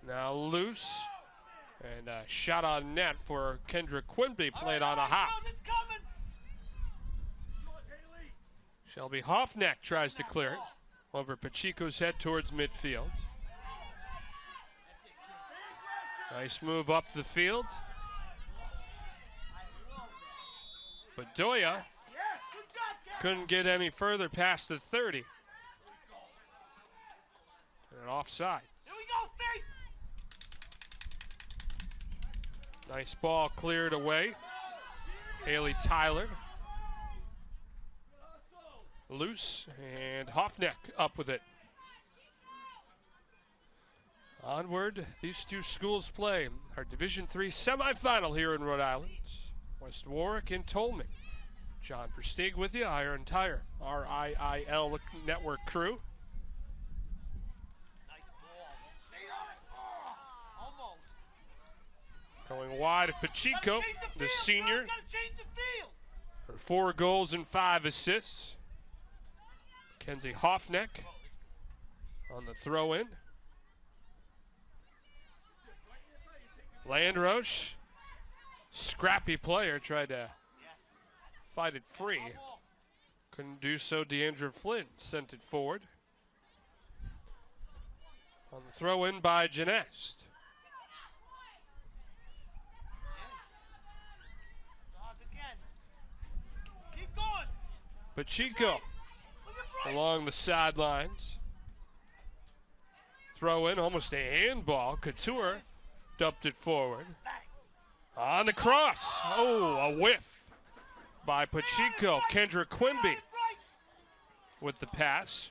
Speaker 1: Now loose. And a shot on net for Kendra Quimby, played on a hop. Shelby Hoffneck tries to clear it over Pacheco's head towards midfield. Nice move up the field. Bedoya couldn't get any further past the 30. And offside.
Speaker 3: Here we go, Faith.
Speaker 1: Nice ball cleared away. Haley Tyler. Loose, and Hoffneck up with it. Onward, these two schools play our Division III semifinal here in Rhode Island. West Warwick and Tolman. John Prestig with you, Iron Tire, RIIL network crew.
Speaker 3: Nice ball. Stay up. Oh, almost.
Speaker 1: Going wide of Pacheco, the senior.
Speaker 3: Gotta change the field.
Speaker 1: For 4 goals and 5 assists. Kenzie Hoffneck on the throw-in. Land Roche, scrappy player, tried to fight it free. Couldn't do so. Deandra Flynn sent it forward. On the throw-in by Genest.
Speaker 3: Keep going.
Speaker 1: Pacheco along the sidelines. Throw in, almost a handball. Couture dumped it forward. On the cross. Oh, a whiff by Pacheco. Kendra Quimby with the pass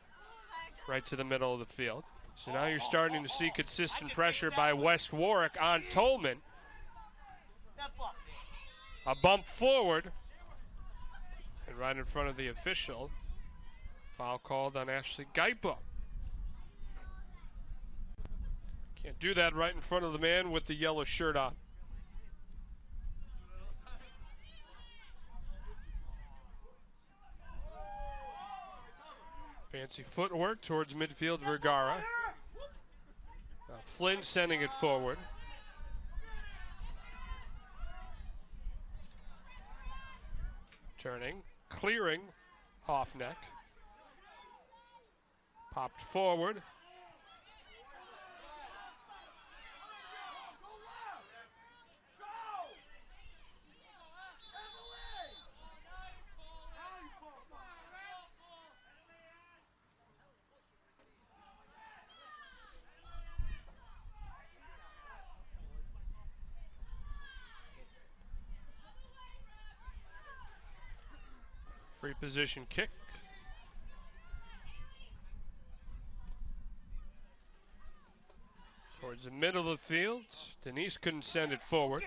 Speaker 1: right to the middle of the field. So now you're starting to see consistent pressure by West Warwick on Tolman. A bump forward. And right in front of the official. Foul called on Ashley Gaipo. Can't do that right in front of the man with the yellow shirt on. Fancy footwork towards midfield, Vergara. Now Flynn sending it forward. Turning, clearing Hoffneck. Popped forward. Free position kick. Towards the middle of the field. Denise couldn't send it forward.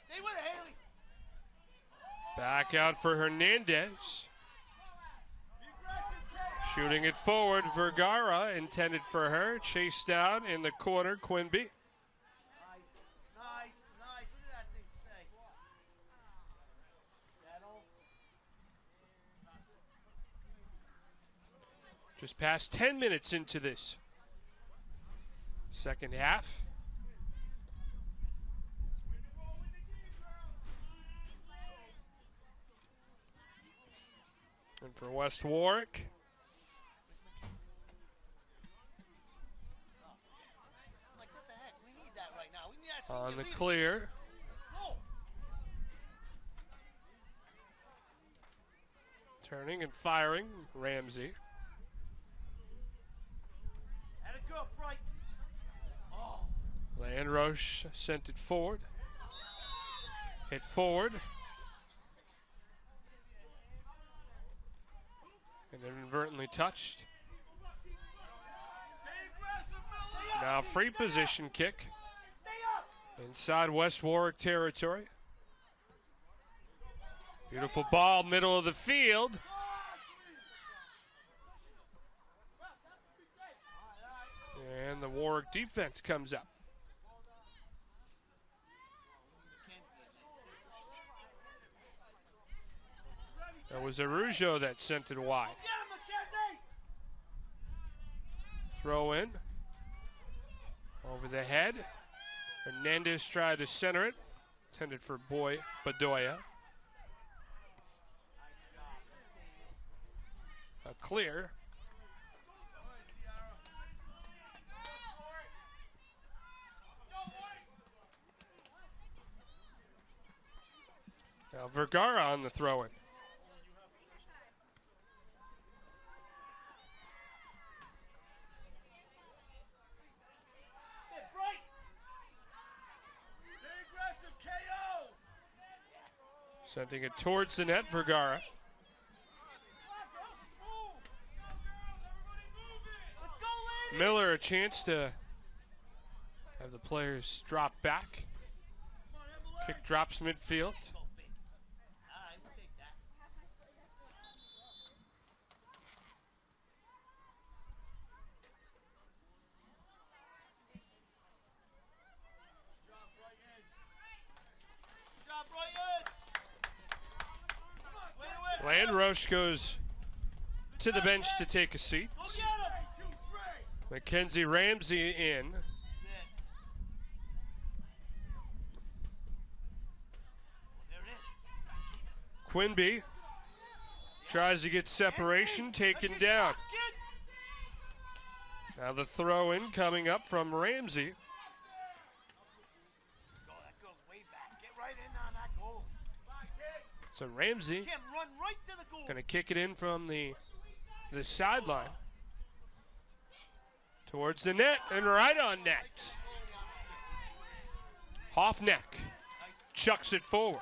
Speaker 4: Stay with it, Haley.
Speaker 1: Back out for Hernandez. Shooting it forward, Vergara intended for her. Chased down in the corner, Quinby.
Speaker 4: Nice. Look at that thing stay. Settle.
Speaker 1: Just past 10 minutes into this second half. And for West Warwick,
Speaker 4: I'm like, what the heck? We need that right now. We need that
Speaker 1: on
Speaker 4: senior
Speaker 1: the
Speaker 4: leader.
Speaker 1: clear.
Speaker 4: Go.
Speaker 1: Turning and firing, Ramsey.
Speaker 4: Had a good right. Oh.
Speaker 1: Landroche sent it forward. Hit forward. And inadvertently touched. Now free position kick. Inside West Warwick territory. Beautiful ball, middle of the field. And the Warwick defense comes up. That was Arujo that sent it wide. Throw in. Over the head. Hernandez tried to center it. Intended for Bedoya. A clear. Now Vergara on the throw-in. Sending it towards the net, Vergara. Miller a chance to have the players drop back. Kick drops midfield. Landroche goes to the bench to take a seat. Mackenzie Ramsey in. Quinby tries to get separation, taken down. Now the throw in coming up from Ramsey. So Ramsey going to kick it in from the sideline towards the net and right on net. Hoffneck chucks it forward.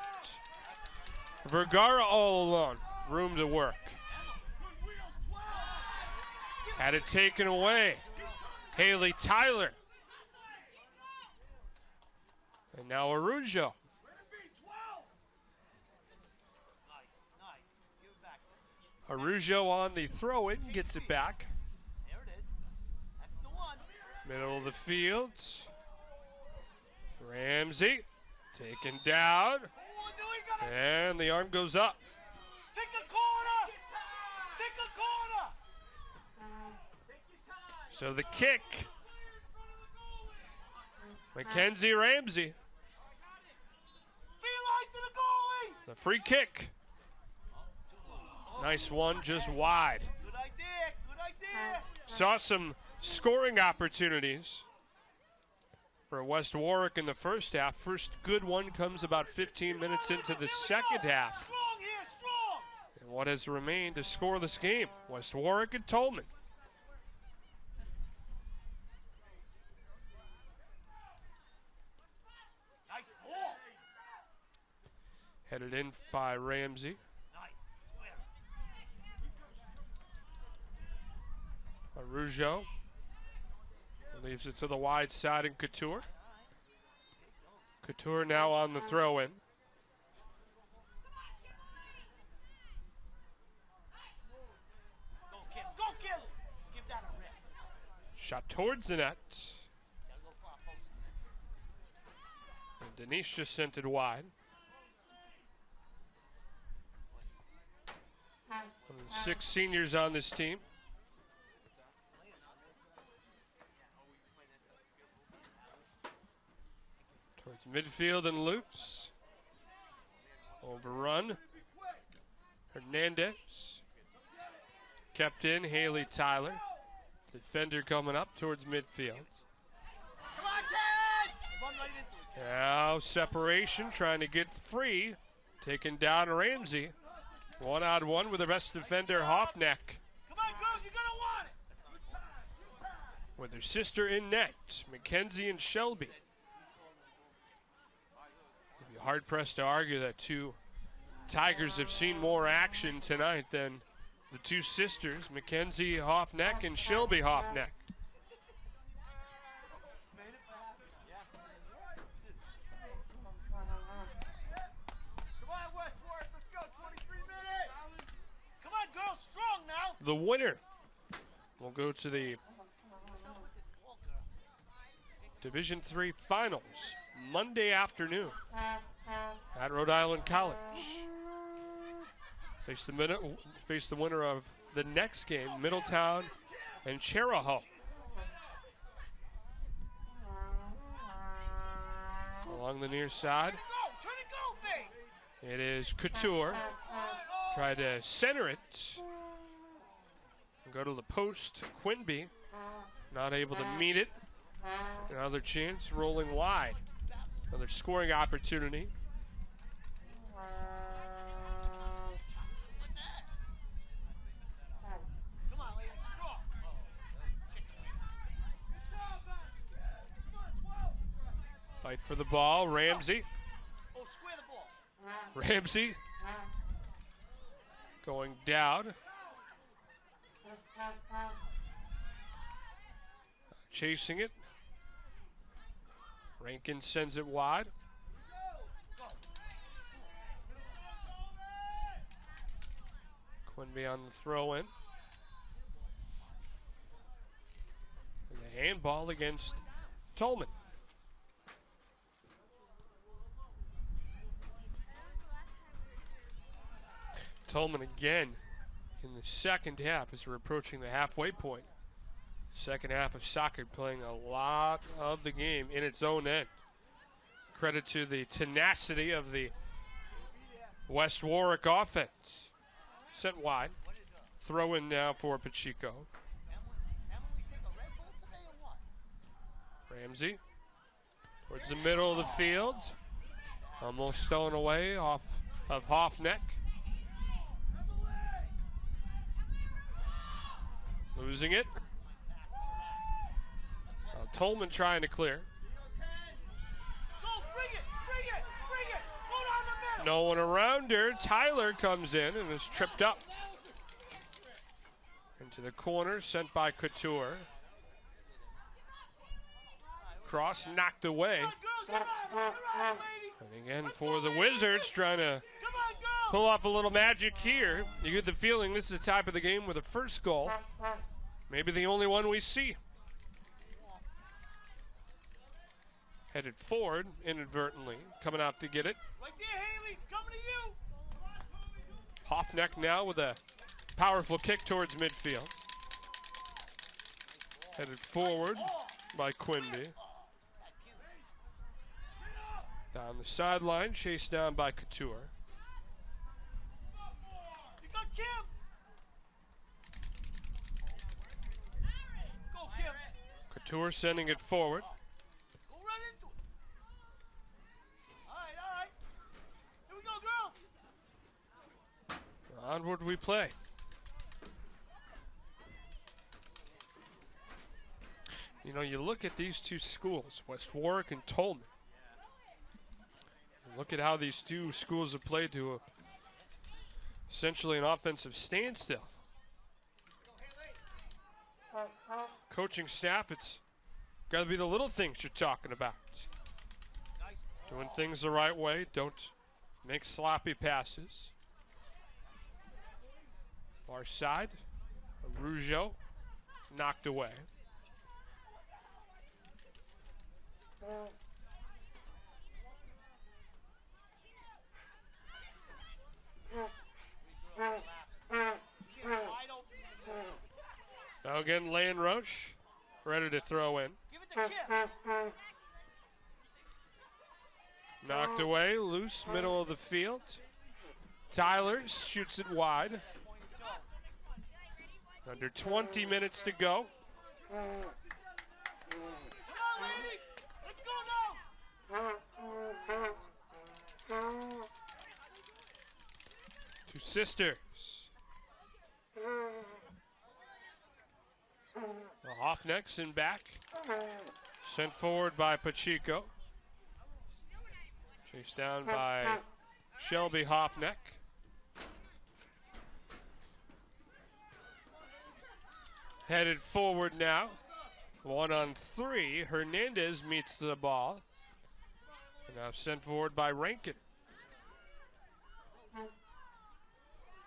Speaker 1: Vergara all alone, room to work. Had it taken away. Haley Tyler. And now Arujo. Arujo on the throw-in, gets it back.
Speaker 4: There it is. That's the one.
Speaker 1: Middle of the field. Ramsey taken down. And the arm goes up.
Speaker 4: Pick a corner. Pick a corner.
Speaker 1: So the kick. Mackenzie Ramsey.
Speaker 4: Beeline to the goalie.
Speaker 1: The free kick. Nice one, just wide.
Speaker 4: Good idea. Good idea.
Speaker 1: Saw some scoring opportunities for West Warwick in the first half. First good one comes about 15 minutes into the second half.
Speaker 4: Strong here, strong.
Speaker 1: And what has remained to score this game? West Warwick and Tolman.
Speaker 4: Nice ball.
Speaker 1: Headed in by Ramsey. Rougeau leaves it to the wide side in Couture. Couture now on the throw-in.
Speaker 4: Go, Kim. Give that a rip.
Speaker 1: Shot towards the net. And Denise just sent it wide. 6 seniors on this team. Towards midfield and loose. Overrun. Hernandez. Kept in, Haley Tyler. Defender coming up towards midfield.
Speaker 4: Come on, kids! Run right into it.
Speaker 1: Now separation, trying to get free. Taking down Ramsey. 1-on-1 with the best defender, Hoffneck.
Speaker 4: Come on, girls, you're gonna want it.
Speaker 1: With their sister in net, Mackenzie and Shelby. You'd be hard-pressed to argue that two Tigers have seen more action tonight than the two sisters, Mackenzie Hoffneck and Shelby Hoffneck.
Speaker 4: Come on, Westworth, let's go, 23 minutes. Come on, girls, strong now.
Speaker 1: The winner will go to the Division III Finals Monday afternoon at Rhode Island College. Face the winner of the next game, Middletown and Cheraho. Along the near side, it is Couture. Try to center it. Go to the post, Quinby. Not able to meet it. Another chance, rolling wide. Another scoring opportunity. Fight for the ball, Ramsey.
Speaker 4: Oh, square the ball.
Speaker 1: Ramsey going down. Chasing it. Rankin sends it wide. Quinby on the throw-in. And the handball against Tolman. Tolman again in the second half as we're approaching the halfway point. Second half of soccer playing a lot of the game in its own end. Credit to the tenacity of the West Warwick offense. Sent wide. Throw in now for Pacheco. Ramsey towards the middle of the field. Almost stolen away off of Hoffneck. Losing it. Tolman trying to clear.
Speaker 4: Go, bring it. Go down the middle.
Speaker 1: No one around her. Tyler comes in and is tripped up. Into the corner, sent by Couture. Cross knocked away. And again for the Wizards, trying to pull off a little magic here. You get the feeling this is the type of the game where the first goal, maybe the only one we see. Headed forward inadvertently, coming out to get it.
Speaker 4: Right there, Haley, coming to you.
Speaker 1: Hoffneck now with a powerful kick towards midfield. Headed forward by Quinby. Down the sideline, chased down by Couture.
Speaker 4: You got Kim. Go, Kim.
Speaker 1: Couture sending it forward.
Speaker 4: Go right into it. All right. Here we go, girls.
Speaker 1: Onward we play. You know, you look at these two schools, West Warwick and Tolman. Look at how these two schools have played to essentially an offensive standstill. Coaching staff, it's got to be the little things you're talking about. Doing things the right way. Don't make sloppy passes. Far side. Rougeau knocked away. Now again, Lane Roche ready to throw in.
Speaker 4: Give it to Kip.
Speaker 1: Knocked away, loose, middle of the field. Tyler shoots it wide. Under 20 minutes to go.
Speaker 4: Come on, lady. Let's go now.
Speaker 1: Two sisters. The Hoffnecks in back. Sent forward by Pacheco. Chased down by Shelby Hoffneck. Headed forward now. 1-on-3. Hernandez meets the ball. And now sent forward by Rankin.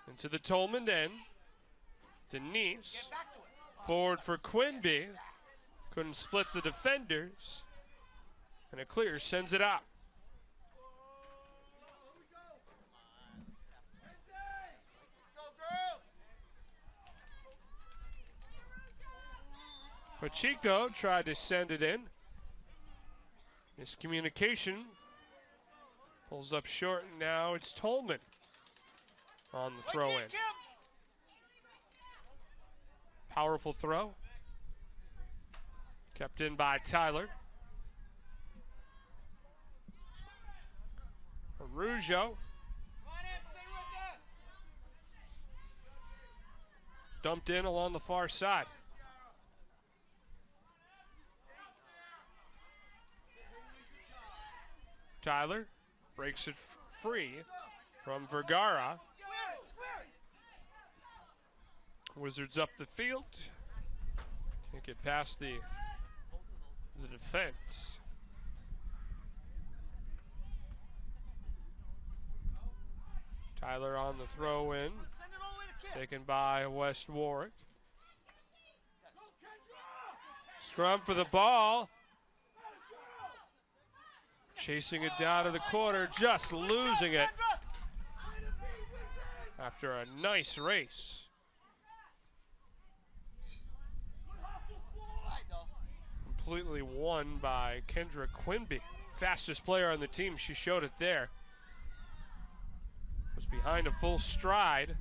Speaker 1: Into the Tolman end. Denise. Forward for Quinby. Couldn't split the defenders. And a clear sends it out. Pacheco tried to send it in. Miscommunication. Pulls up short, and now it's Tolman on the throw in. Powerful throw. Kept in by Tyler. Rougeau. Dumped in along the far side. Tyler breaks it free from Vergara. Wizards up the field. Can't get past the defense. Tyler on the throw in. Taken by West Warwick. Scrum for the ball. Chasing it down to the corner, just losing it after a nice race. Completely won by Kendra Quinby. Fastest player on the team, she showed it there. Was behind a full stride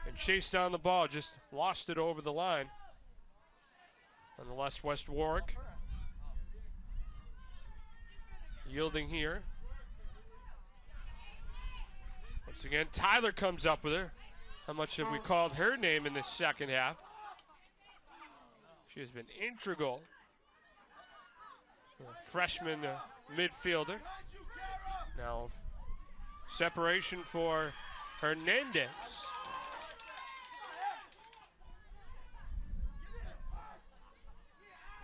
Speaker 1: and chased down the ball, just lost it over the line. Nonetheless, West Warwick yielding here. Once again, Tyler comes up with her. How much have we called her name in this second half? She has been integral. Freshman midfielder. Now, separation for Hernandez.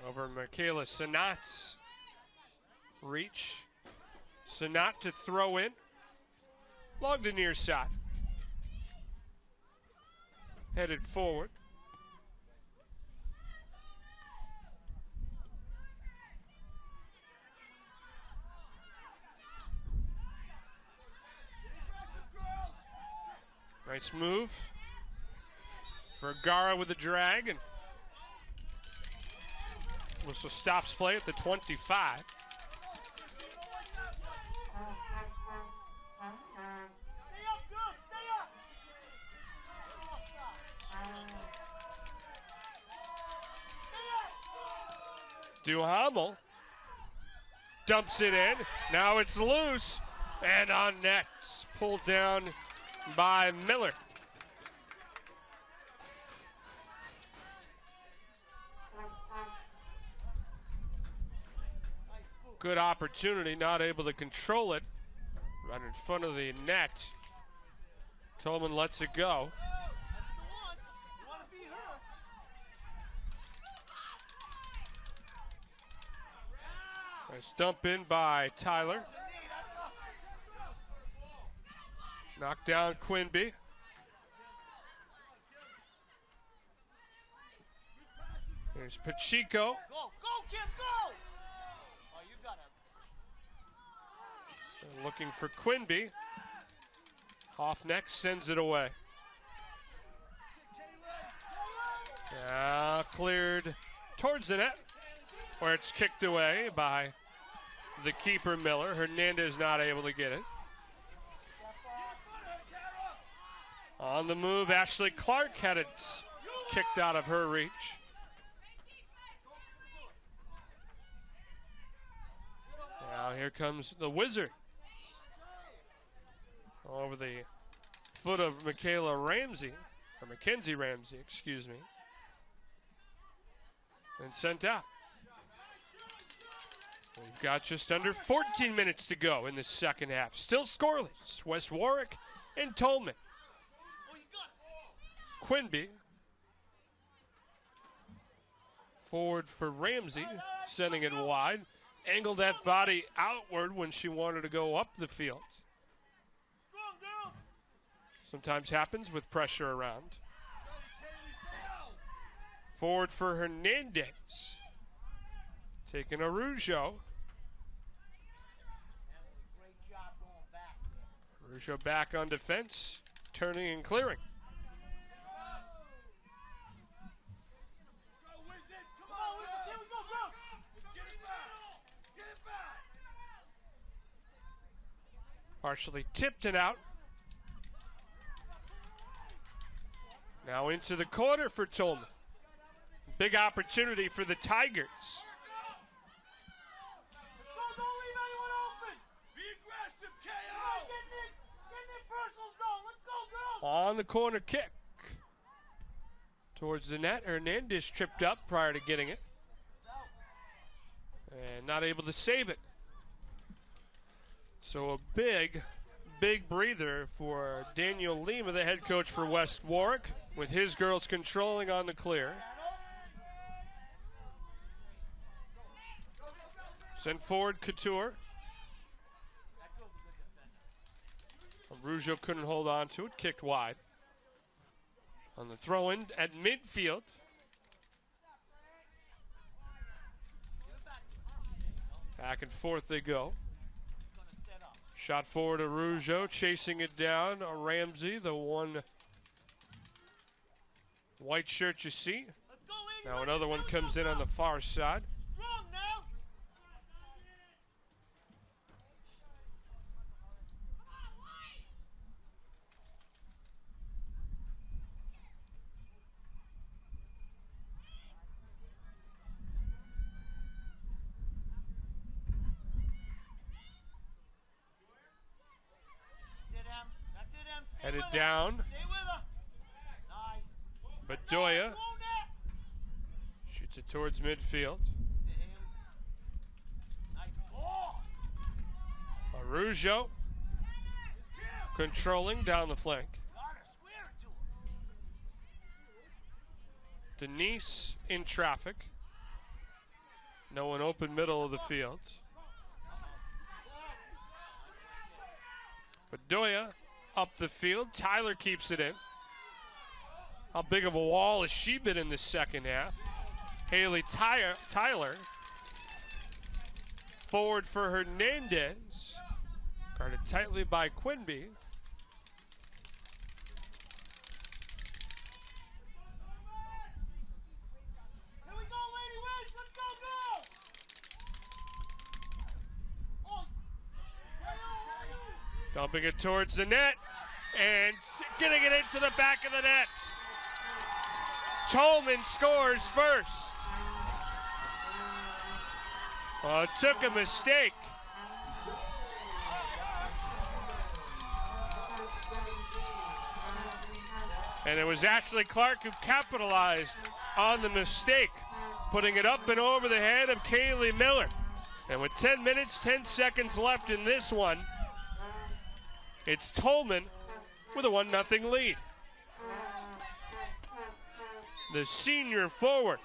Speaker 1: Over Michaela Sanat's reach. Sanat to throw in. Long to near side. Headed forward. Nice move. Vergara with the drag, and whistle stops play at the 25. Duhamel dumps it in. Now it's loose and on net. Pulled down by Miller. Good opportunity, not able to control it. Right in front of the net. Tolman lets it go.
Speaker 4: That's the one. You want to beat her.
Speaker 1: Nice dump in by Tyler. Knocked down Quinby. There's Pacheco.
Speaker 4: Go, Kim, go! Oh, you got to.
Speaker 1: Looking for Quinby. Hoff next sends it away. Cleared towards the net, where it's kicked away by the keeper, Miller. Hernandez not able to get it. On the move, Ashley Clark had it kicked out of her reach. Now here comes the Wizard. Over the foot of Mackenzie Ramsey, excuse me. And sent out. We've got just under 14 minutes to go in the second half. Still scoreless. West Warwick and Tolman. Quinby. Forward for Ramsey, sending it wide. Angled that body outward when she wanted to go up the field. Sometimes happens with pressure around. Forward for Hernandez. Taking a Rougeau. Rougeau back on defense. Turning and clearing. Partially tipped it out. Now into the corner for Tolman. Big opportunity for the Tigers.
Speaker 4: Don't leave anyone open. Be aggressive, KO. Get in the personal zone. Let's go, girls.
Speaker 1: On the corner kick. Towards the net. Hernandez tripped up prior to getting it. And not able to save it. So a big breather for Daniel Lima, the head coach for West Warwick, with his girls controlling on the clear. Sent forward Couture. Rougeau couldn't hold on to it, kicked wide. On the throw-in at midfield. Back and forth they go. Shot forward to Rougeau, chasing it down. Ramsey, the one white shirt you see. Now another one comes in on the far side. Headed down. Bedoya shoots it towards midfield. Rougeau controlling down the flank. Denise in traffic. No one open middle of the field. Bedoya up the field. Tyler keeps it in. How big of a wall has she been in the second half? Haley Tyler. Forward for Hernandez. Guarded tightly by Quinby.
Speaker 4: Here we go, Lady Wins. Let's go, girl.
Speaker 1: Dumping it towards the net. And getting it into the back of the net. Tolman scores first. Took a mistake. And it was Ashley Clark who capitalized on the mistake, putting it up and over the head of Kaylee Miller. And with 10 minutes, 10 seconds left in this one, It's Tolman with a 1-0 lead. The senior forward.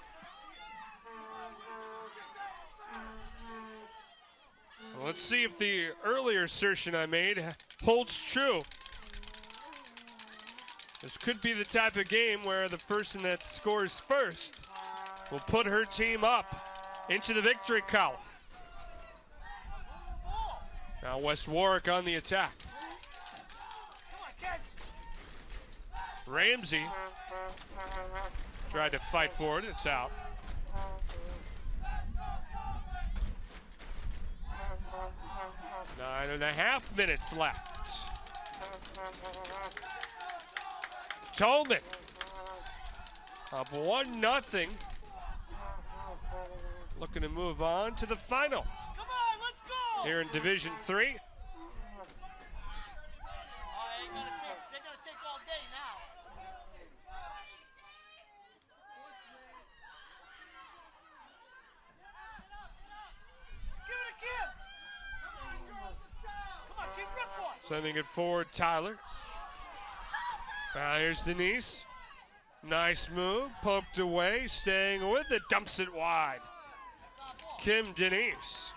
Speaker 1: Well, let's see if the earlier assertion I made holds true. This could be the type of game where the person that scores first will put her team up into the victory column. Now West Warwick on the attack. Ramsey tried to fight for it. It's out. Nine and a half minutes left. Tolman up 1-0. Looking to move on to the final.
Speaker 4: Come on, let's go!
Speaker 1: Here in Division 3.
Speaker 4: They're gonna take all day now. Give it to Kim! Come on, Kim, rip one!
Speaker 1: Sending it forward, Tyler. Now here's Denise. Nice move, poked away, staying with it, dumps it wide. Kim Denise.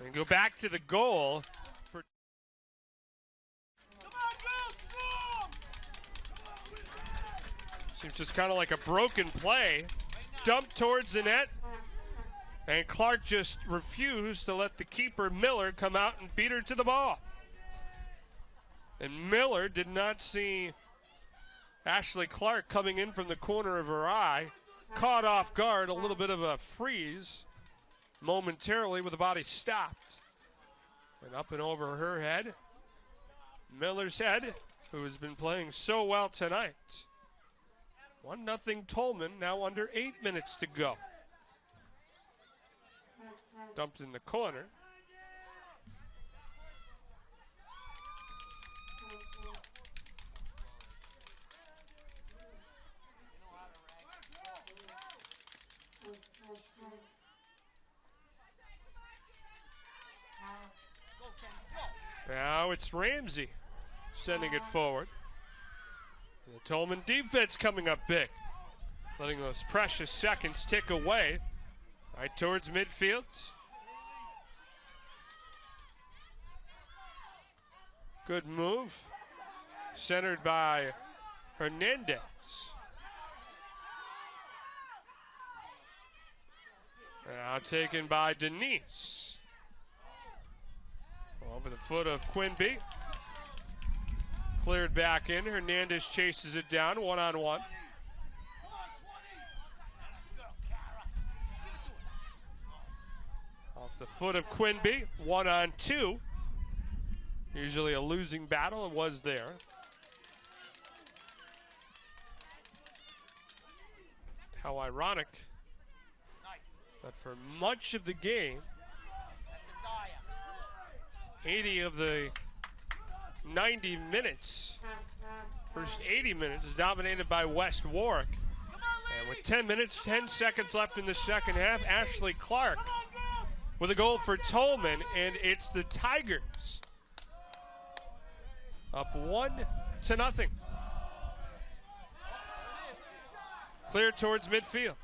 Speaker 1: And go back to the goal.
Speaker 4: Come on, girls, strong!
Speaker 1: Seems just kind of like a broken play. Dumped towards the net. And Clark just refused to let the keeper, Miller, come out and beat her to the ball. And Miller did not see Ashley Clark coming in from the corner of her eye. Caught off guard, a little bit of a freeze momentarily with the body stopped. And up and over her head, Miller's head, who has been playing so well tonight. 1-0 Tolman, now under 8 minutes to go. Dumped in the corner. Now it's Ramsey sending it forward. The Tolman defense coming up big, letting those precious seconds tick away. Right towards midfield. Good move. Centered by Hernandez. Now taken by Denise. Over the foot of Quinby. Cleared back in. Hernandez chases it down, one-on-one. Off the foot of Quinby, 1-on-2. Usually a losing battle, it was there. How ironic that for much of the game, 80 of the 90 minutes, first 80 minutes is dominated by West Warwick. And with 10 minutes, 10 seconds left in the second half, Ashley Clark with a goal for Tolman, and it's the Tigers up 1-0. Clear towards midfield.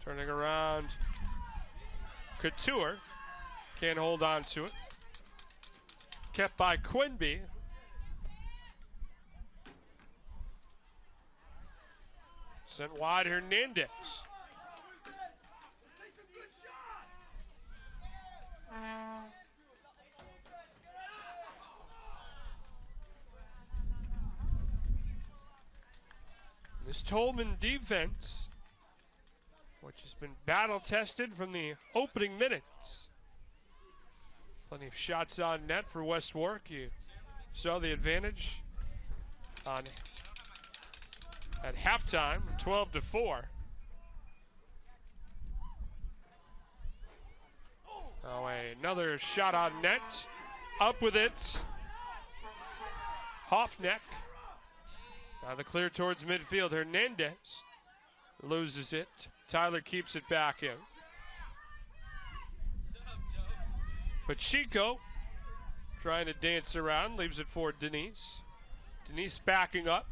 Speaker 1: Turning around, Couture can't hold on to it. Kept by Quinby. Sent wide, Hernandez. This Tolman defense, which has been battle-tested from the opening minutes. Plenty of shots on net for West Warwick. You saw the advantage on at halftime, 12-4. Oh, another shot on net. Up with it. Hoffneck. Now the clear towards midfield. Hernandez loses it. Tyler keeps it back in. Pacheco trying to dance around, leaves it for Denise. Denise backing up.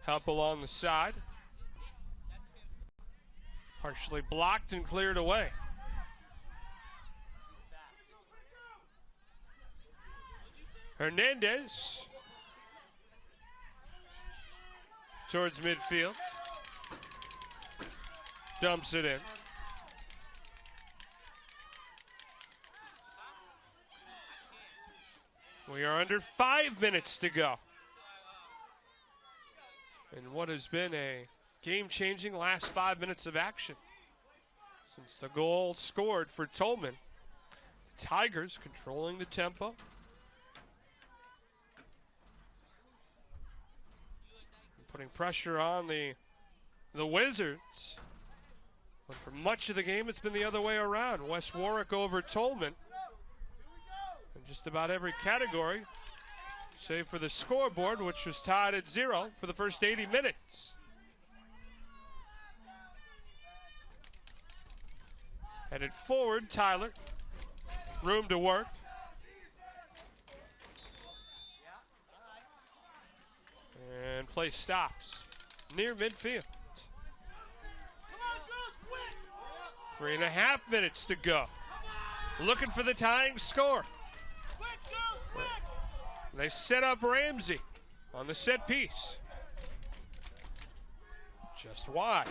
Speaker 1: Help along the side. Partially blocked and cleared away. Hernandez towards midfield. Dumps it in. We are under 5 minutes to go. And what has been a game-changing last 5 minutes of action. Since the goal scored for Tolman. The Tigers controlling the tempo. Putting pressure on the Wizards. But for much of the game, it's been the other way around. West Warwick over Tolman. In just about every category, save for the scoreboard, which was tied at 0 for the first 80 minutes. Headed forward, Tyler. Room to work. And play stops near midfield. 3.5 minutes to go. Looking for the tying score. They set up Ramsey on the set piece. Just wide.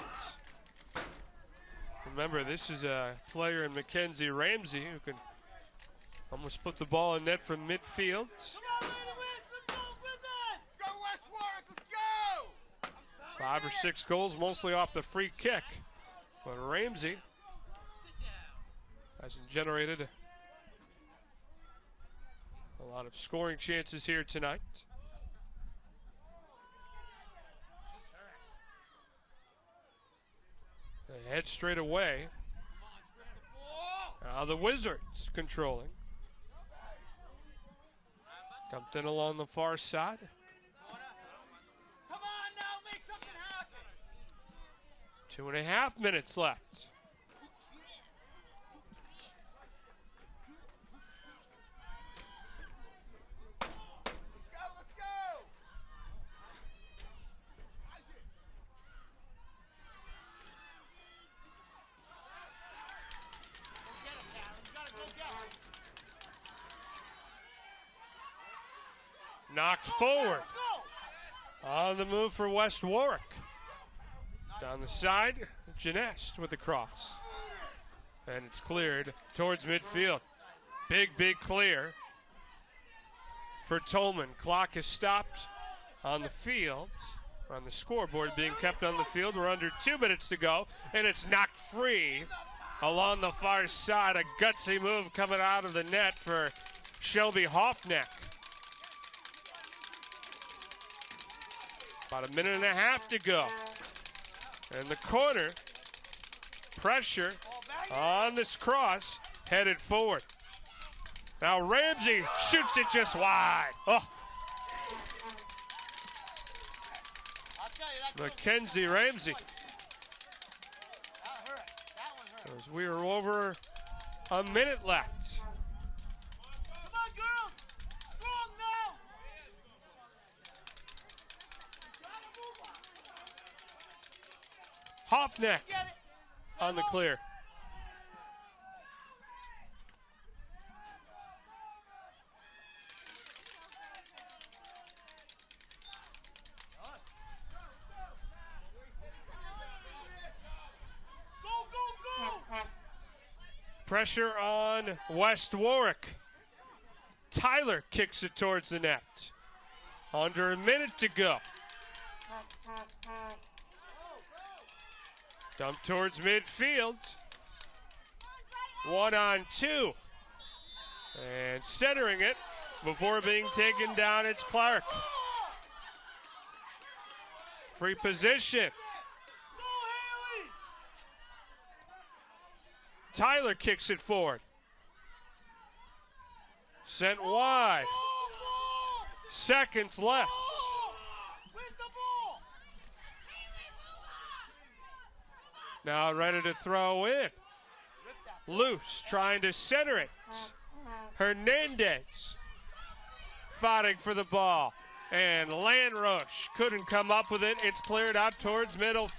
Speaker 1: Remember, this is a player in Mackenzie Ramsey who can almost put the ball in net from midfield. 5 or 6 goals, mostly off the free kick. But Ramsey hasn't generated a lot of scoring chances here tonight. They head straight away. Now the Wizards controlling. Dumped in along the far side.
Speaker 4: Come on now, make something happen.
Speaker 1: 2.5 minutes left. Knocked forward. On the move for West Warwick. Down the side, Janest with the cross. And it's cleared towards midfield. Big clear for Tolman. Clock is stopped on the field. On the scoreboard being kept on the field. We're under 2 minutes to go. And it's knocked free along the far side. A gutsy move coming out of the net for Shelby Hoffneck. About 1.5 minutes to go. And the corner, pressure on this cross, headed forward. Now Ramsey shoots it just wide. Oh. Mackenzie Ramsey. As we are over a minute left.
Speaker 4: Come on, girls. Strong now.
Speaker 1: Hoffneck on the clear.
Speaker 4: Go.
Speaker 1: Pressure on West Warwick. Tyler kicks it towards the net. Under a minute to go. Dump towards midfield. 1-on-2. And centering it before being taken down, it's Clark. Free position. Tyler kicks it forward. Sent wide. Seconds left. Now ready to throw in. Loose, trying to center it. Hernandez fighting for the ball. And Landrush couldn't come up with it. It's cleared out towards midfield.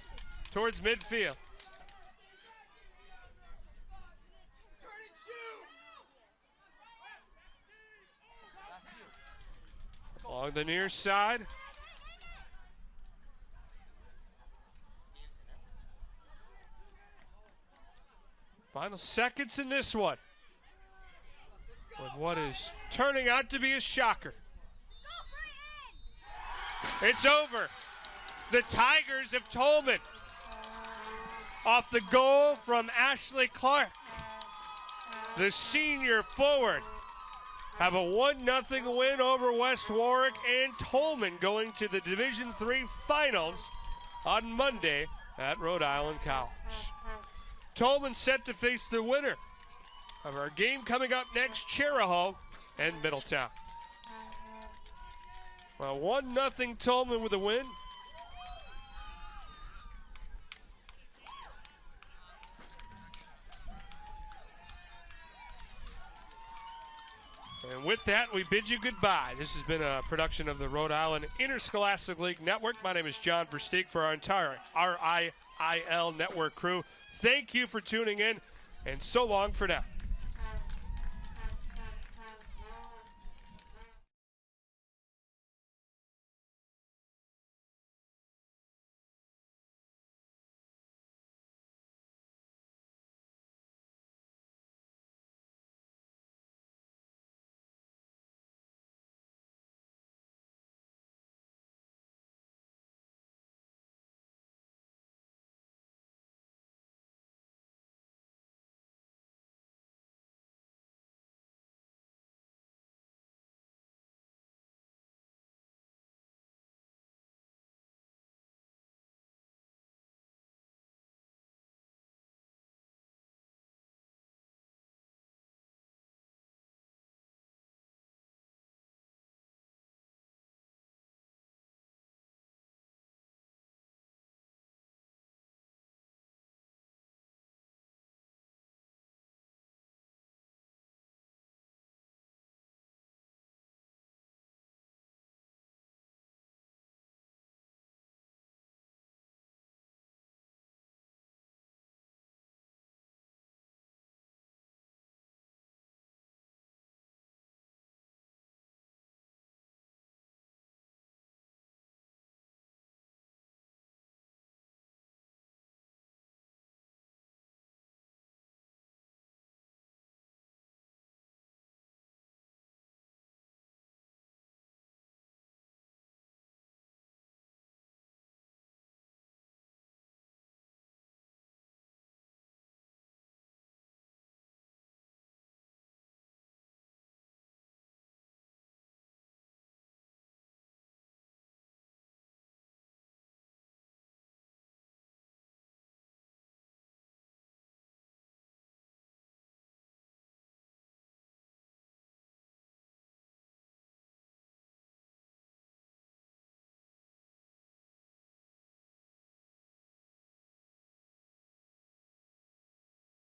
Speaker 1: Along the near side. Final seconds in this one. With what is turning out to be a shocker. It's over. The Tigers of Tolman, off the goal from Ashley Clark, the senior forward, have a 1-0 win over West Warwick, and Tolman going to the Division III finals on Monday at Rhode Island College. Tolman set to face the winner of our game coming up next, Cherahoe and Middletown. Well, 1-0 Tolman with a win. And with that, we bid you goodbye. This has been a production of the Rhode Island Interscholastic League Network. My name is John Versteeg for our entire RIIL Network crew. Thank you for tuning in, and so long for now.